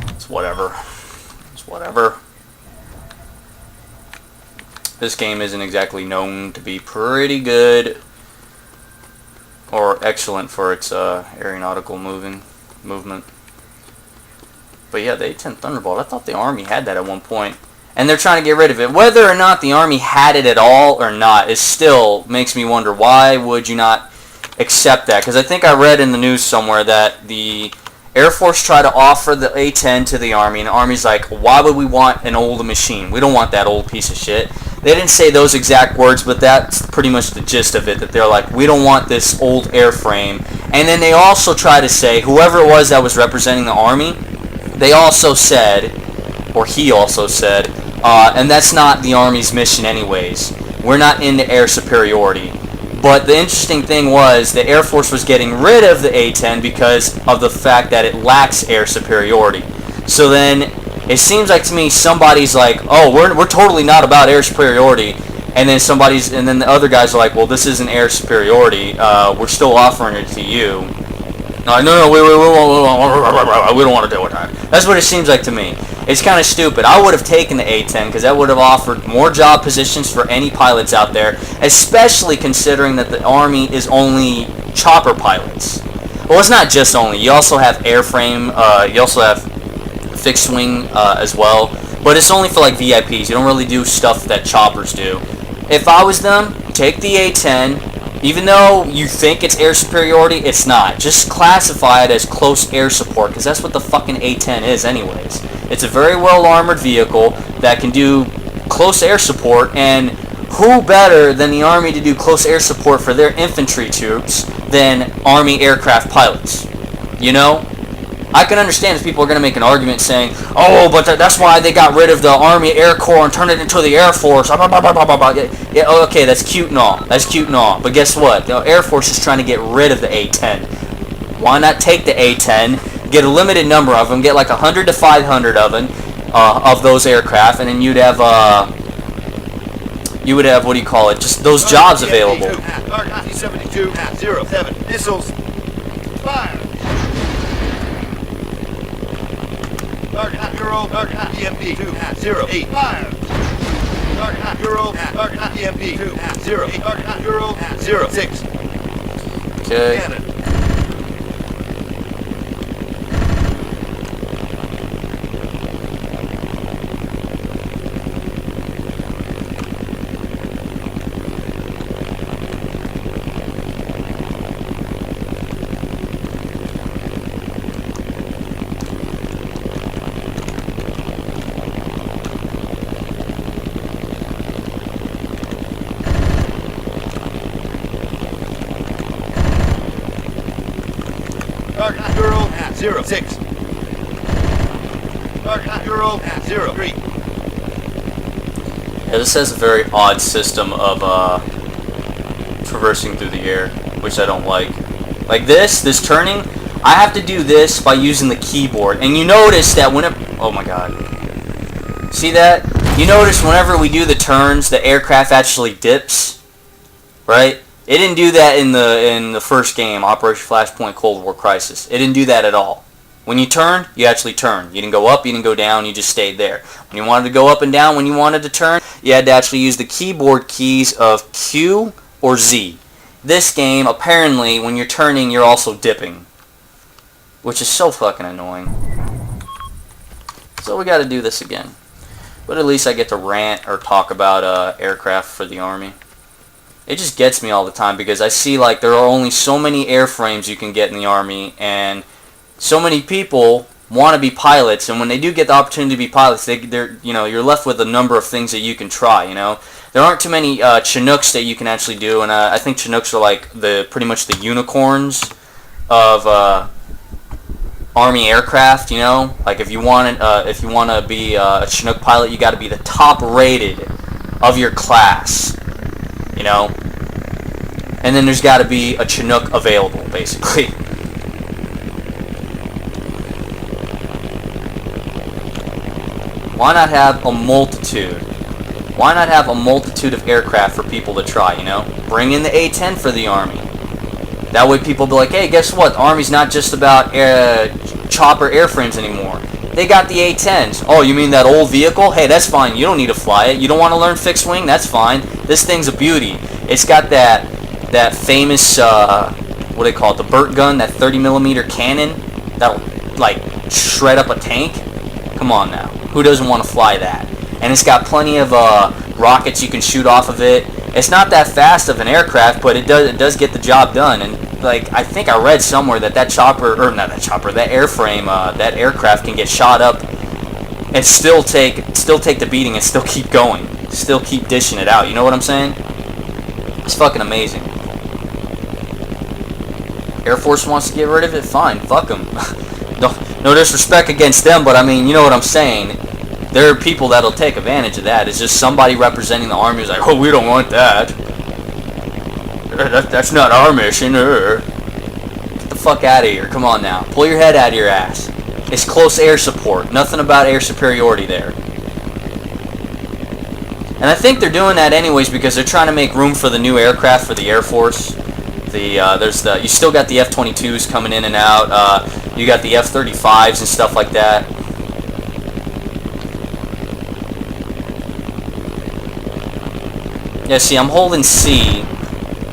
It's whatever. It's whatever. This game isn't exactly known to be pretty good or excellent for its aeronautical movement. But yeah, the A-10 Thunderbolt, I thought the Army had that at one point. And they're trying to get rid of it. Whether or not the Army had it at all or not, it still makes me wonder, why would you not accept that? Because I think I read in the news somewhere that the Air Force tried to offer the A-10 to the Army, and the Army's like, why would we want an old machine? We don't want that old piece of shit. They didn't say those exact words, but that's pretty much the gist of it, that they're like, we don't want this old airframe. And then they also try to say, whoever it was that was representing the Army, they also said, or he also said, and that's not the Army's mission anyways. We're not into air superiority. But the interesting thing was the Air Force was getting rid of the A-10 because of the fact that it lacks air superiority. So then it seems like to me somebody's like, oh, we're totally not about air superiority. And then the other guys are like, well, this isn't air superiority. We're still offering it to you. No, we don't want to deal with that. That's what it seems like to me. It's kind of stupid. I would have taken the A-10 because that would have offered more job positions for any pilots out there, especially considering that the Army is only chopper pilots. Well, it's not just only. You also have airframe. You also have fixed wing as well. But it's only for like VIPs. You don't really do stuff that choppers do. If I was them, take the A-10. Even though you think it's air superiority, it's not. Just classify it as close air support, because that's what the fucking A-10 is anyways. It's a very well-armored vehicle that can do close air support, and who better than the Army to do close air support for their infantry troops than Army aircraft pilots? You know? I can understand if people are going to make an argument saying, oh, but that's why they got rid of the Army Air Corps and turned it into the Air Force. Yeah, okay, that's cute and all. That's cute and all. But guess what? The Air Force is trying to get rid of the A-10. Why not take the A-10, get a limited number of them, get like 100 to 500 of them, of those aircraft, and then you'd have, what do you call it, just those jobs available. T-72-07, missiles, fire! Target EMP 208, fire! Target Euro, target EMP 2, 0, target Euro, 0, 6. Okay. Cannon. Target Euro, 0, 6. Target Euro, 0, 3. Yeah, this has a very odd system of traversing through the air, which I don't like. Like this turning, I have to do this by using the keyboard. And you notice that whenever, oh my god. See that? You notice whenever we do the turns, the aircraft actually dips, right? It didn't do that in the first game, Operation Flashpoint Cold War Crisis. It didn't do that at all. When you turned, you actually turned. You didn't go up, you didn't go down, you just stayed there. When you wanted to go up and down, when you wanted to turn, you had to actually use the keyboard keys of Q or Z. This game, apparently, when you're turning, you're also dipping. Which is so fucking annoying. So we gotta do this again. But at least I get to rant or talk about aircraft for the Army. It just gets me all the time because I see like there are only so many airframes you can get in the Army, and so many people want to be pilots, and when they do get the opportunity to be pilots, they're you're left with a number of things that you can try. There aren't too many Chinooks that you can actually do, and I think Chinooks are like pretty much the unicorns of Army aircraft. Like if you want to be a Chinook pilot, you got to be the top rated of your class. And then there's got to be a Chinook available, basically. Why not have a multitude? Why not have a multitude of aircraft for people to try, Bring in the A-10 for the Army. That way people be like, hey, guess what? The Army's not just about chopper airframes anymore. They got the A-10s. Oh, you mean that old vehicle? Hey, that's fine. You don't need to fly it. You don't want to learn fixed wing? That's fine. This thing's a beauty. It's got that famous, what do they call it? The Burt gun, that 30mm cannon that'll, like, shred up a tank. Come on now. Who doesn't want to fly that? And it's got plenty of rockets you can shoot off of it. It's not that fast of an aircraft, but it does get the job done. And like I think I read somewhere that that airframe, that aircraft can get shot up and still take the beating and still keep going, still keep dishing it out. You know what I'm saying? It's fucking amazing. Air Force wants to get rid of it? Fine, fuck them. No disrespect against them, but I mean, you know what I'm saying. There are people that'll take advantage of that. It's just somebody representing the Army who's like, oh, we don't want that. That's not our mission. Get the fuck out of here. Come on now. Pull your head out of your ass. It's close air support. Nothing about air superiority there. And I think they're doing that anyways because they're trying to make room for the new aircraft for the Air Force. You still got the F-22s coming in and out. You got the F-35s and stuff like that. Yeah, see, I'm holding C,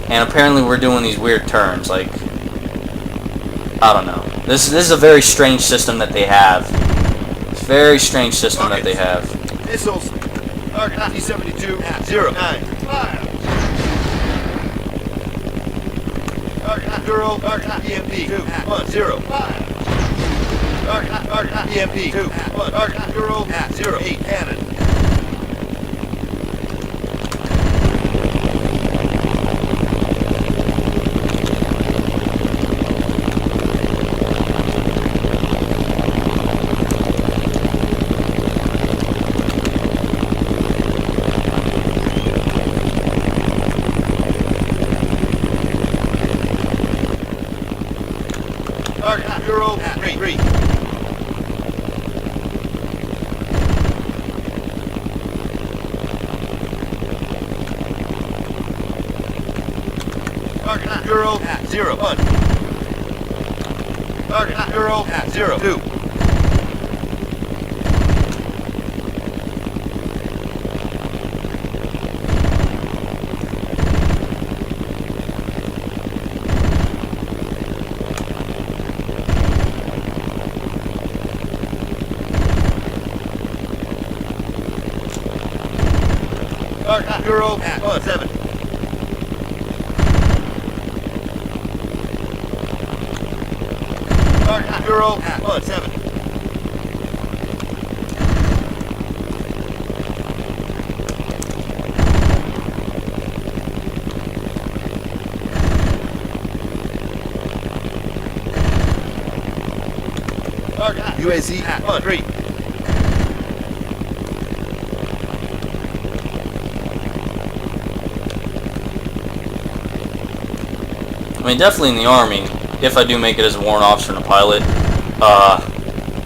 and apparently we're doing these weird turns. Like, I don't know. This is a very strange system that they have. It's a very strange system that they have. Missiles. Target T-72, 09. Target Euro, target EMP 210. Target EMP 21. Target Euro 08 cannon. Target Euro 3. Target Euro 01. Target Euro 02. Target Bureau 7. Target Bureau 7. UAZ 3. I mean, definitely in the Army, if I do make it as a warrant officer and a pilot, I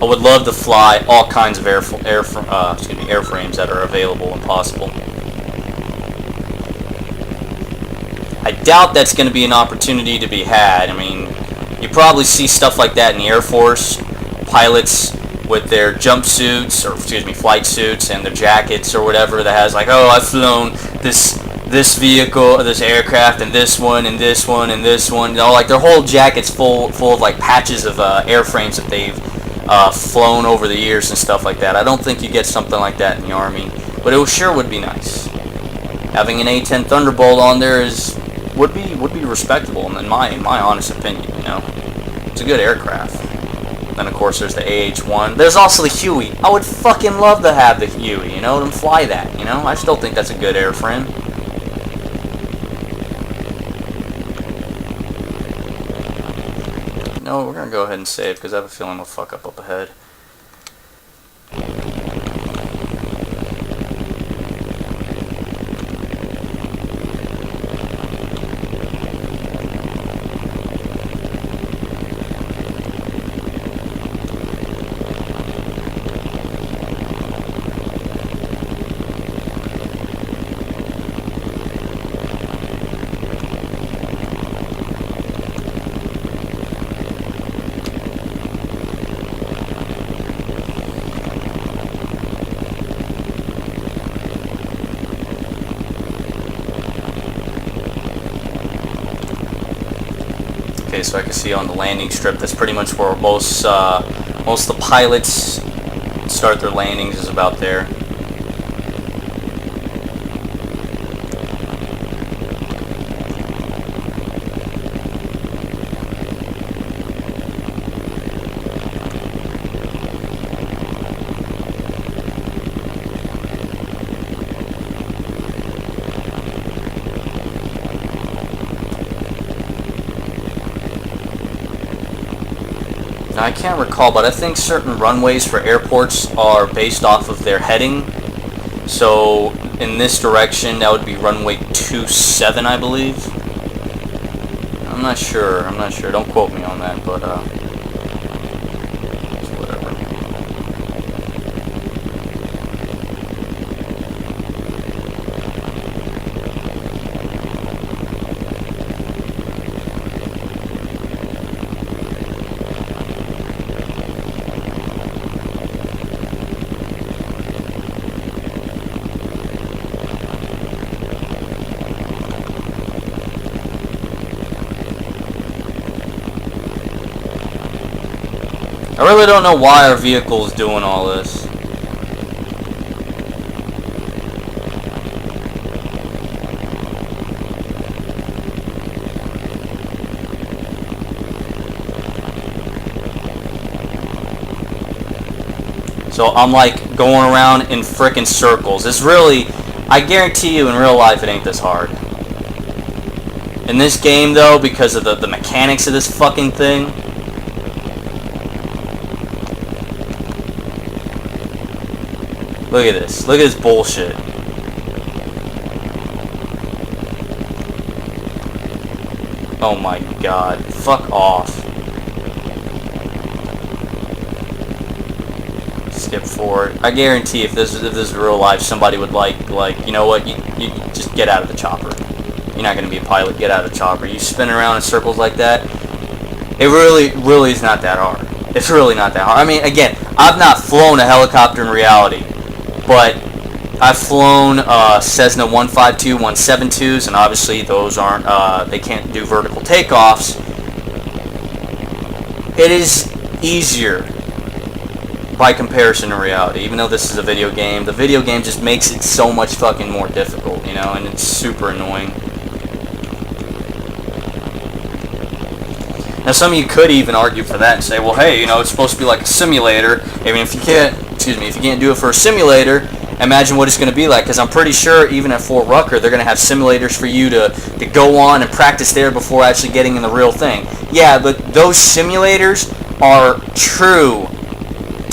would love to fly all kinds of airframes that are available and possible. I doubt that's going to be an opportunity to be had. I mean, you probably see stuff like that in the Air Force, pilots with their jumpsuits, or excuse me, flight suits and their jackets or whatever that has like, oh, I've flown this vehicle, this aircraft, and this one, and this one, and this one. You know, like their whole jacket's full of like patches of airframes that they've flown over the years and stuff like that. I don't think you get something like that in the Army, but it sure would be nice. Having an A-10 Thunderbolt on there would be respectable in my honest opinion. You know, it's a good aircraft. Then of course there's the AH-1. There's also the Huey. I would fucking love to have the Huey. You know, and fly that. You know, I still think that's a good airframe. No, we're gonna go ahead and save because I have a feeling we'll fuck up ahead. Okay, so I can see on the landing strip, that's pretty much where most of the pilots start their landings, is about there. Now, I can't recall, but I think certain runways for airports are based off of their heading. So, in this direction, that would be runway 27, I believe. I'm not sure. Don't quote me on that, but, it's whatever. I really don't know why our vehicle is doing all this. So I'm like going around in frickin' circles. It's really, I guarantee you in real life it ain't this hard. In this game though, because of the mechanics of this fucking thing, look at this. Look at this bullshit. Oh my god. Fuck off. Skip forward. I guarantee if this is real life, somebody would like, you know what, you just get out of the chopper. You're not going to be a pilot. Get out of the chopper. You spin around in circles like that. It really is not that hard. It's really not that hard. I mean, again, I've not flown a helicopter in reality. But I've flown Cessna 152, 172s, and obviously those aren't, they can't do vertical takeoffs. It is easier by comparison to reality. Even though this is a video game, the video game just makes it so much fucking more difficult, you know, and it's super annoying. Now, some of you could even argue for that and say, well, hey, you know, it's supposed to be like a simulator. I mean, if you can't do it for a simulator, imagine what it's going to be like. Because I'm pretty sure even at Fort Rucker, they're going to have simulators for you to go on and practice there before actually getting in the real thing. Yeah, but those simulators are true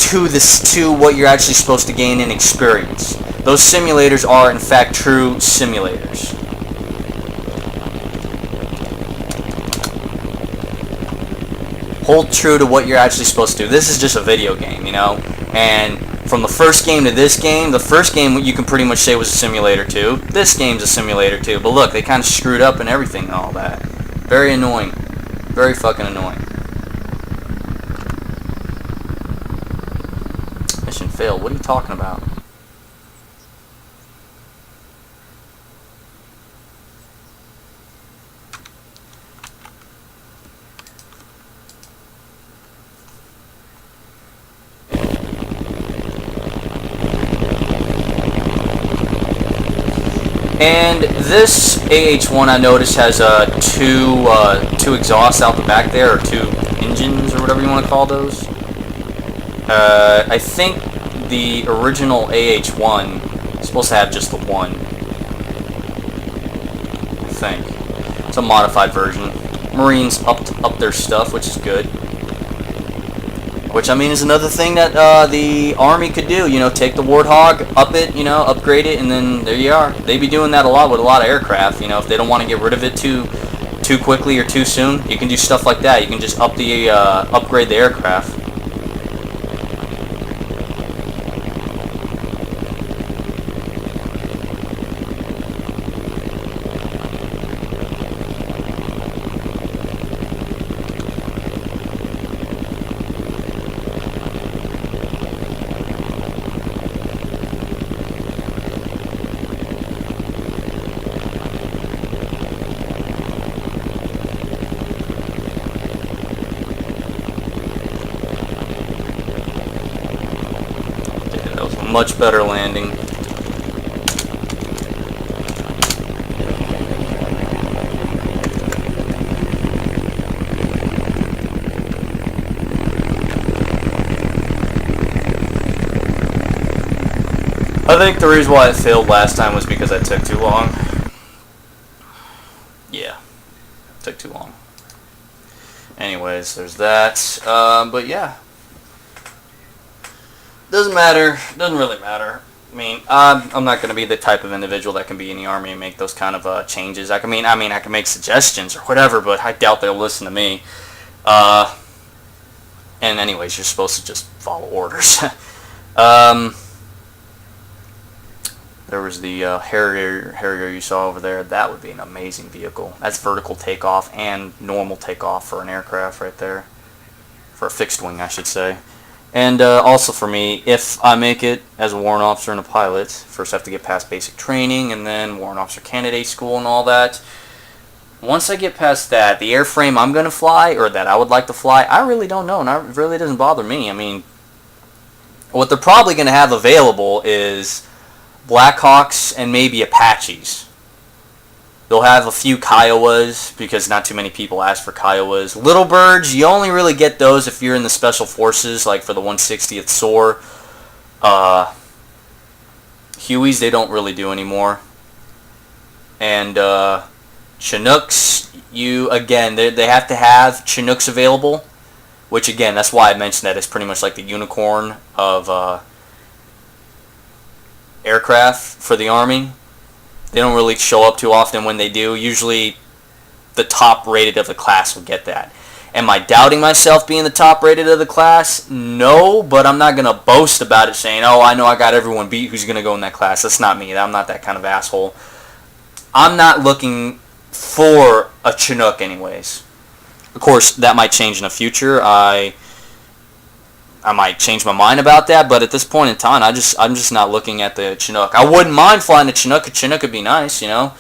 to what you're actually supposed to gain in experience. Those simulators are, in fact, true simulators. Hold true to what you're actually supposed to do. This is just a video game, you know? And from the first game to this game, the first game you can pretty much say was a simulator too. This game's a simulator too. But look, they kind of screwed up and everything and all that. Very annoying. Very fucking annoying. Mission failed. What are you talking about? And this AH-1 I noticed has two exhausts out the back there, or two engines, or whatever you want to call those. I think the original AH-1 is supposed to have just the one. I think. It's a modified version. Marines up their stuff, which is good. Which, I mean, is another thing that the Army could do. You know, take the Warthog, up it, you know, upgrade it, and then there you are. They be doing that a lot with a lot of aircraft. You know, if they don't want to get rid of it too quickly or too soon, you can do stuff like that. You can just upgrade the aircraft. Much better landing. I think the reason why it failed last time was because I took too long. Yeah, took too long. Anyways, there's that. But yeah. Doesn't matter. Doesn't really matter. I mean, I'm not going to be the type of individual that can be in the Army and make those kind of changes. I can make suggestions or whatever, but I doubt they'll listen to me. And anyways, you're supposed to just follow orders. There was the Harrier you saw over there. That would be an amazing vehicle. That's vertical takeoff and normal takeoff for an aircraft right there. For a fixed wing, I should say. And also for me, if I make it as a warrant officer and a pilot, first I have to get past basic training and then warrant officer candidate school and all that. Once I get past that, the airframe I'm going to fly, or that I would like to fly, I really don't know, and it really doesn't bother me. I mean, what they're probably going to have available is Blackhawks and maybe Apaches. They'll have a few Kiowas, because not too many people ask for Kiowas. Little Birds, you only really get those if you're in the Special Forces, like for the 160th SOAR. Hueys, they don't really do anymore. And Chinooks, they have to have Chinooks available. Which, again, that's why I mentioned that it's pretty much like the unicorn of aircraft for the Army. They don't really show up too often. When they do, usually the top rated of the class will get that. Am I doubting myself being the top rated of the class? No, but I'm not going to boast about it saying, oh, I know I got everyone beat who's going to go in that class. That's not me. I'm not that kind of asshole. I'm not looking for a Chinook anyways. Of course, that might change in the future. I might change my mind about that, but at this point in time, I'm just not looking at the Chinook. I wouldn't mind flying a Chinook. A Chinook would be nice, you know.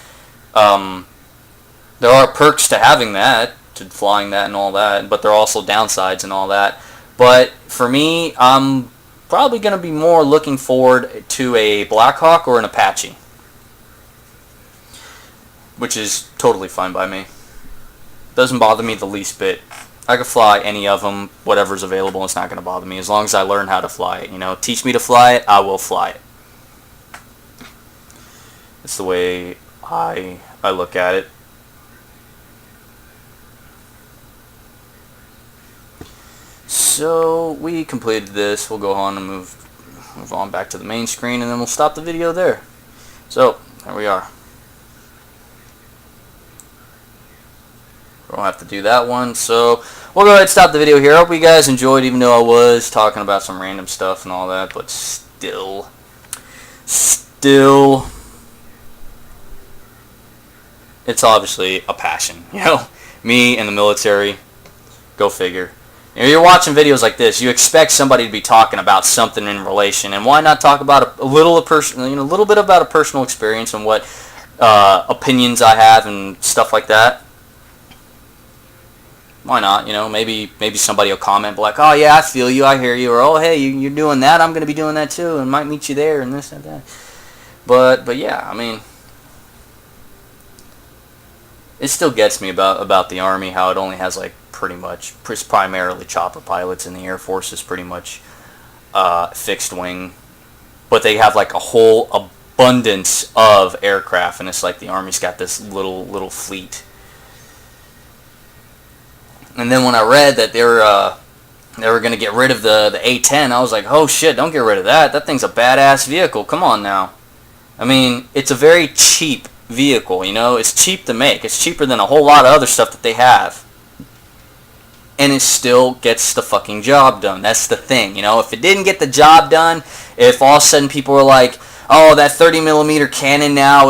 There are perks to having that, to flying that and all that, but there are also downsides and all that. But for me, I'm probably going to be more looking forward to a Black Hawk or an Apache, which is totally fine by me. Doesn't bother me the least bit. I could fly any of them, whatever's available. It's not going to bother me as long as I learn how to fly it. You know, teach me to fly it, I will fly it. It's the way I look at it. So we completed this. We'll go on and move on back to the main screen, and then we'll stop the video there. So there we are. We don't have to do that one, so we'll go ahead and stop the video here. I hope you guys enjoyed, even though I was talking about some random stuff and all that, but still, it's obviously a passion, you know? Me and the military, go figure. You know, you're watching videos like this, you expect somebody to be talking about something in relation, and why not talk about a little bit about a personal experience and what opinions I have and stuff like that. Why not? You know, maybe somebody will comment like, oh yeah, I feel you, I hear you, or oh hey, you're doing that, I'm going to be doing that too, and might meet you there, and this and that. But yeah, I mean, it still gets me about the Army, how it only has like primarily chopper pilots, and the Air Force is pretty much fixed wing, but they have like a whole abundance of aircraft, and it's like the Army's got this little fleet. And then when I read that they were going to get rid of the A-10, I was like, oh shit, don't get rid of that. That thing's a badass vehicle. Come on now. I mean, it's a very cheap vehicle, you know. It's cheap to make. It's cheaper than a whole lot of other stuff that they have. And it still gets the fucking job done. That's the thing, you know. If it didn't get the job done, if all of a sudden people were like, oh, that 30mm cannon now,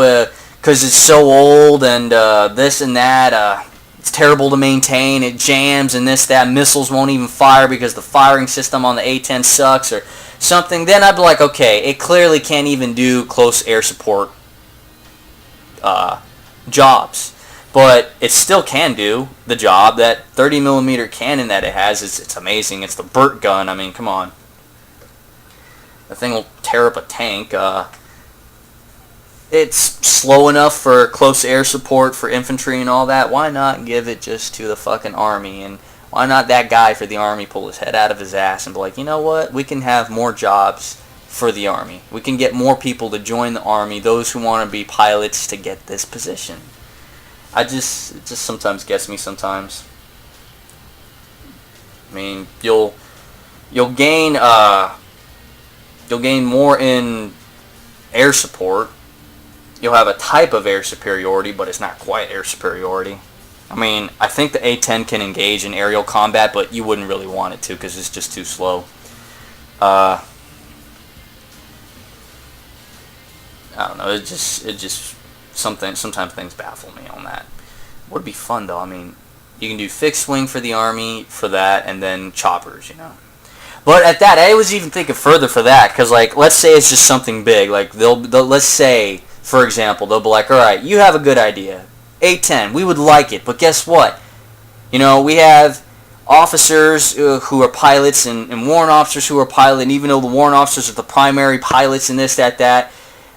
because it's so old and this and that, it's terrible to maintain, it jams and this, that, missiles won't even fire because the firing system on the A-10 sucks or something, then I'd be like, okay, it clearly can't even do close air support jobs. But it still can do the job. That 30mm cannon that it has, it's amazing. It's the Burt gun. I mean, come on. The thing will tear up a tank. It's slow enough for close air support for infantry and all that. Why not give it just to the fucking Army? And why not that guy for the Army pull his head out of his ass and be like, you know what? We can have more jobs for the Army. We can get more people to join the Army, those who want to be pilots, to get this position. It just sometimes gets me sometimes. I mean, you'll gain more in air support. You'll have a type of air superiority, but it's not quite air superiority. I mean, I think the A-10 can engage in aerial combat, but you wouldn't really want it to because it's just too slow. I don't know. It just sometimes things baffle me on that. Would be fun though. I mean, you can do fixed wing for the Army for that, and then choppers, you know. But at that, I was even thinking further for that, because like, let's say it's just something big. Like let's say, for example, they'll be like, all right, you have a good idea, A-10, we would like it, but guess what? You know, we have officers who are pilots and warrant officers who are pilots, and even though the warrant officers are the primary pilots and this, that,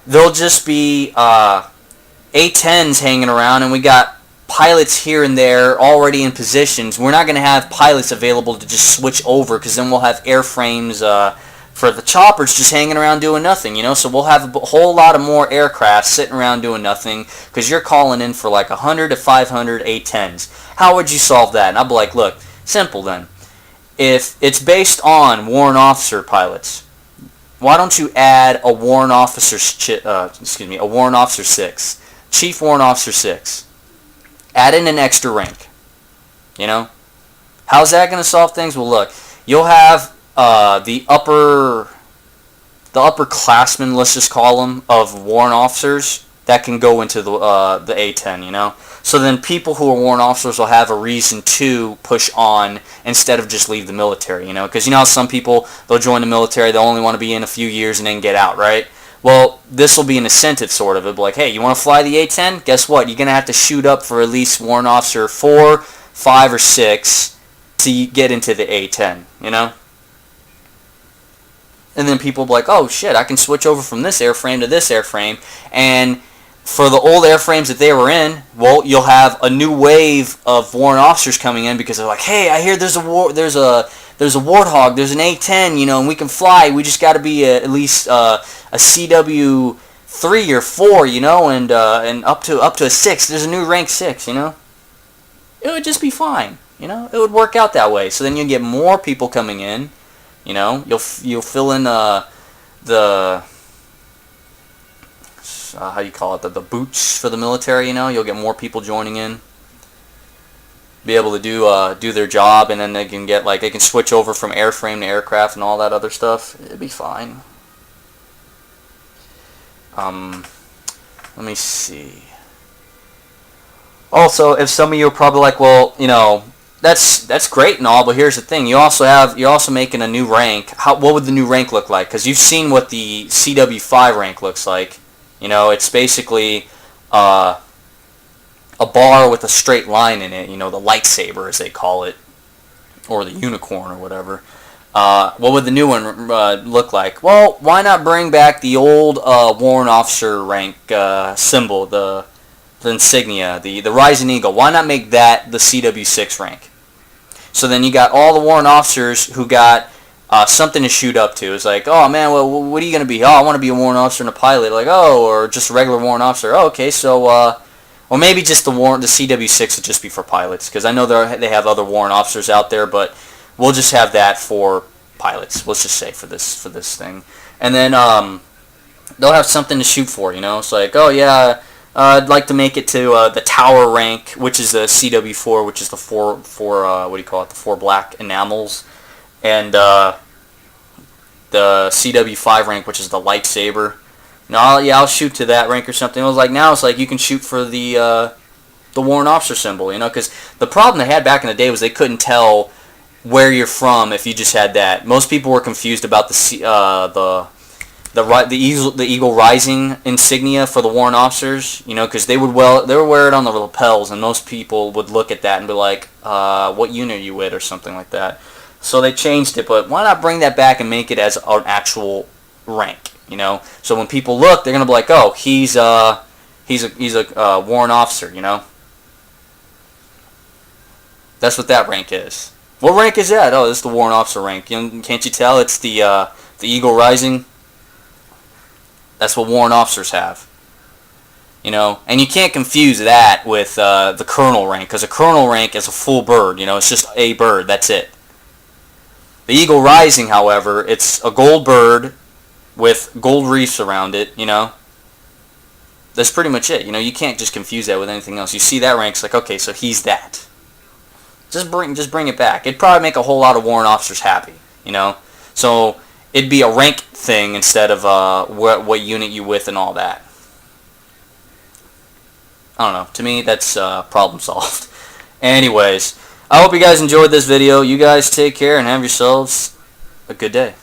they'll just be A-10s hanging around, and we got pilots here and there already in positions. We're not going to have pilots available to just switch over, because then we'll have airframes for the choppers just hanging around doing nothing, you know. So we'll have a whole lot of more aircraft sitting around doing nothing because you're calling in for like 100 to 500 A-10s. How would you solve that? And I'll be like, look, simple then. If it's based on warrant officer pilots, why don't you add a warrant officer, a warrant officer 6, chief warrant officer 6? Add in an extra rank. You know, how's that going to solve things? Well, look, you'll have the upperclassmen, let's just call them, of warrant officers that can go into the A-10, you know. So then people who are warrant officers will have a reason to push on instead of just leave the military, you know. Because you know how some people, they'll join the military, they'll only want to be in a few years and then get out, right? Well, this will be an incentive, sort of. It'll be like, hey, you want to fly the A-10? Guess what? You're going to have to shoot up for at least warrant officer 4, 5, or 6 to get into the A-10, you know? And then people will be like, oh shit, I can switch over from this airframe to this airframe. And for the old airframes that they were in, well, you'll have a new wave of warrant officers coming in because they're like, hey, I hear there's a Warthog, there's an A-10, you know, and we can fly. We just got to be at least a CW 3 or 4, you know, and up to a 6. There's a new rank 6, you know. It would just be fine, you know. It would work out that way. So then you get more people coming in, you know. You'll fill in the how you call it, the boots for the military, you know. You'll get more people joining in, be able to do their job, and then they can get they can switch over from airframe to aircraft and all that other stuff. It'd be fine. Let me see. Also, if some of you are probably like, well, you know, that's great and all, but here's the thing: you're also making a new rank. What would the new rank look like? Because you've seen what the CW5 rank looks like. You know, it's basically a bar with a straight line in it. You know, the lightsaber, as they call it, or the unicorn, or whatever. What would the new one look like? Well, why not bring back the old warrant officer rank symbol, the insignia, the Rising Eagle? Why not make that the CW6 rank? So then you got all the warrant officers who got something to shoot up to. It's like, oh man, well, what are you going to be? Oh, I want to be a warrant officer and a pilot. Like, oh, or just a regular warrant officer. Oh, okay, so, or maybe just the CW6 would just be for pilots, because I know they have other warrant officers out there, but we'll just have that for pilots. Let's just say for this thing, and then they'll have something to shoot for. You know, it's like, oh yeah, I'd like to make it to the tower rank, which is the CW4, which is the four what do you call it? The 4 black enamels, and the CW5 rank, which is the lightsaber. No, I'll shoot to that rank or something. It was like, now it's like you can shoot for the warrant officer symbol, you know, because the problem they had back in the day was they couldn't tell where you're from if you just had that. Most people were confused about the Eagle Rising insignia for the warrant officers, you know, because they would wear it on the lapels, and most people would look at that and be like, what unit are you with, or something like that. So they changed it, but why not bring that back and make it as an actual rank, you know? So when people look, they're gonna be like, oh, he's a warrant officer, you know? That's what that rank is. What rank is that? Oh, this is the warrant officer rank. You know, can't you tell? It's the Eagle Rising. That's what warrant officers have. You know, and you can't confuse that with the colonel rank, because a colonel rank is a full bird. You know, it's just a bird. That's it. The Eagle Rising, however, it's a gold bird with gold reefs around it. You know, that's pretty much it. You know, you can't just confuse that with anything else. You see that rank, it's like, okay, so he's that. Just bring it back. It'd probably make a whole lot of warrant officers happy. You know, so it'd be a rank thing instead of what unit you with and all that. I don't know. To me, that's problem solved. Anyways, I hope you guys enjoyed this video. You guys take care and have yourselves a good day.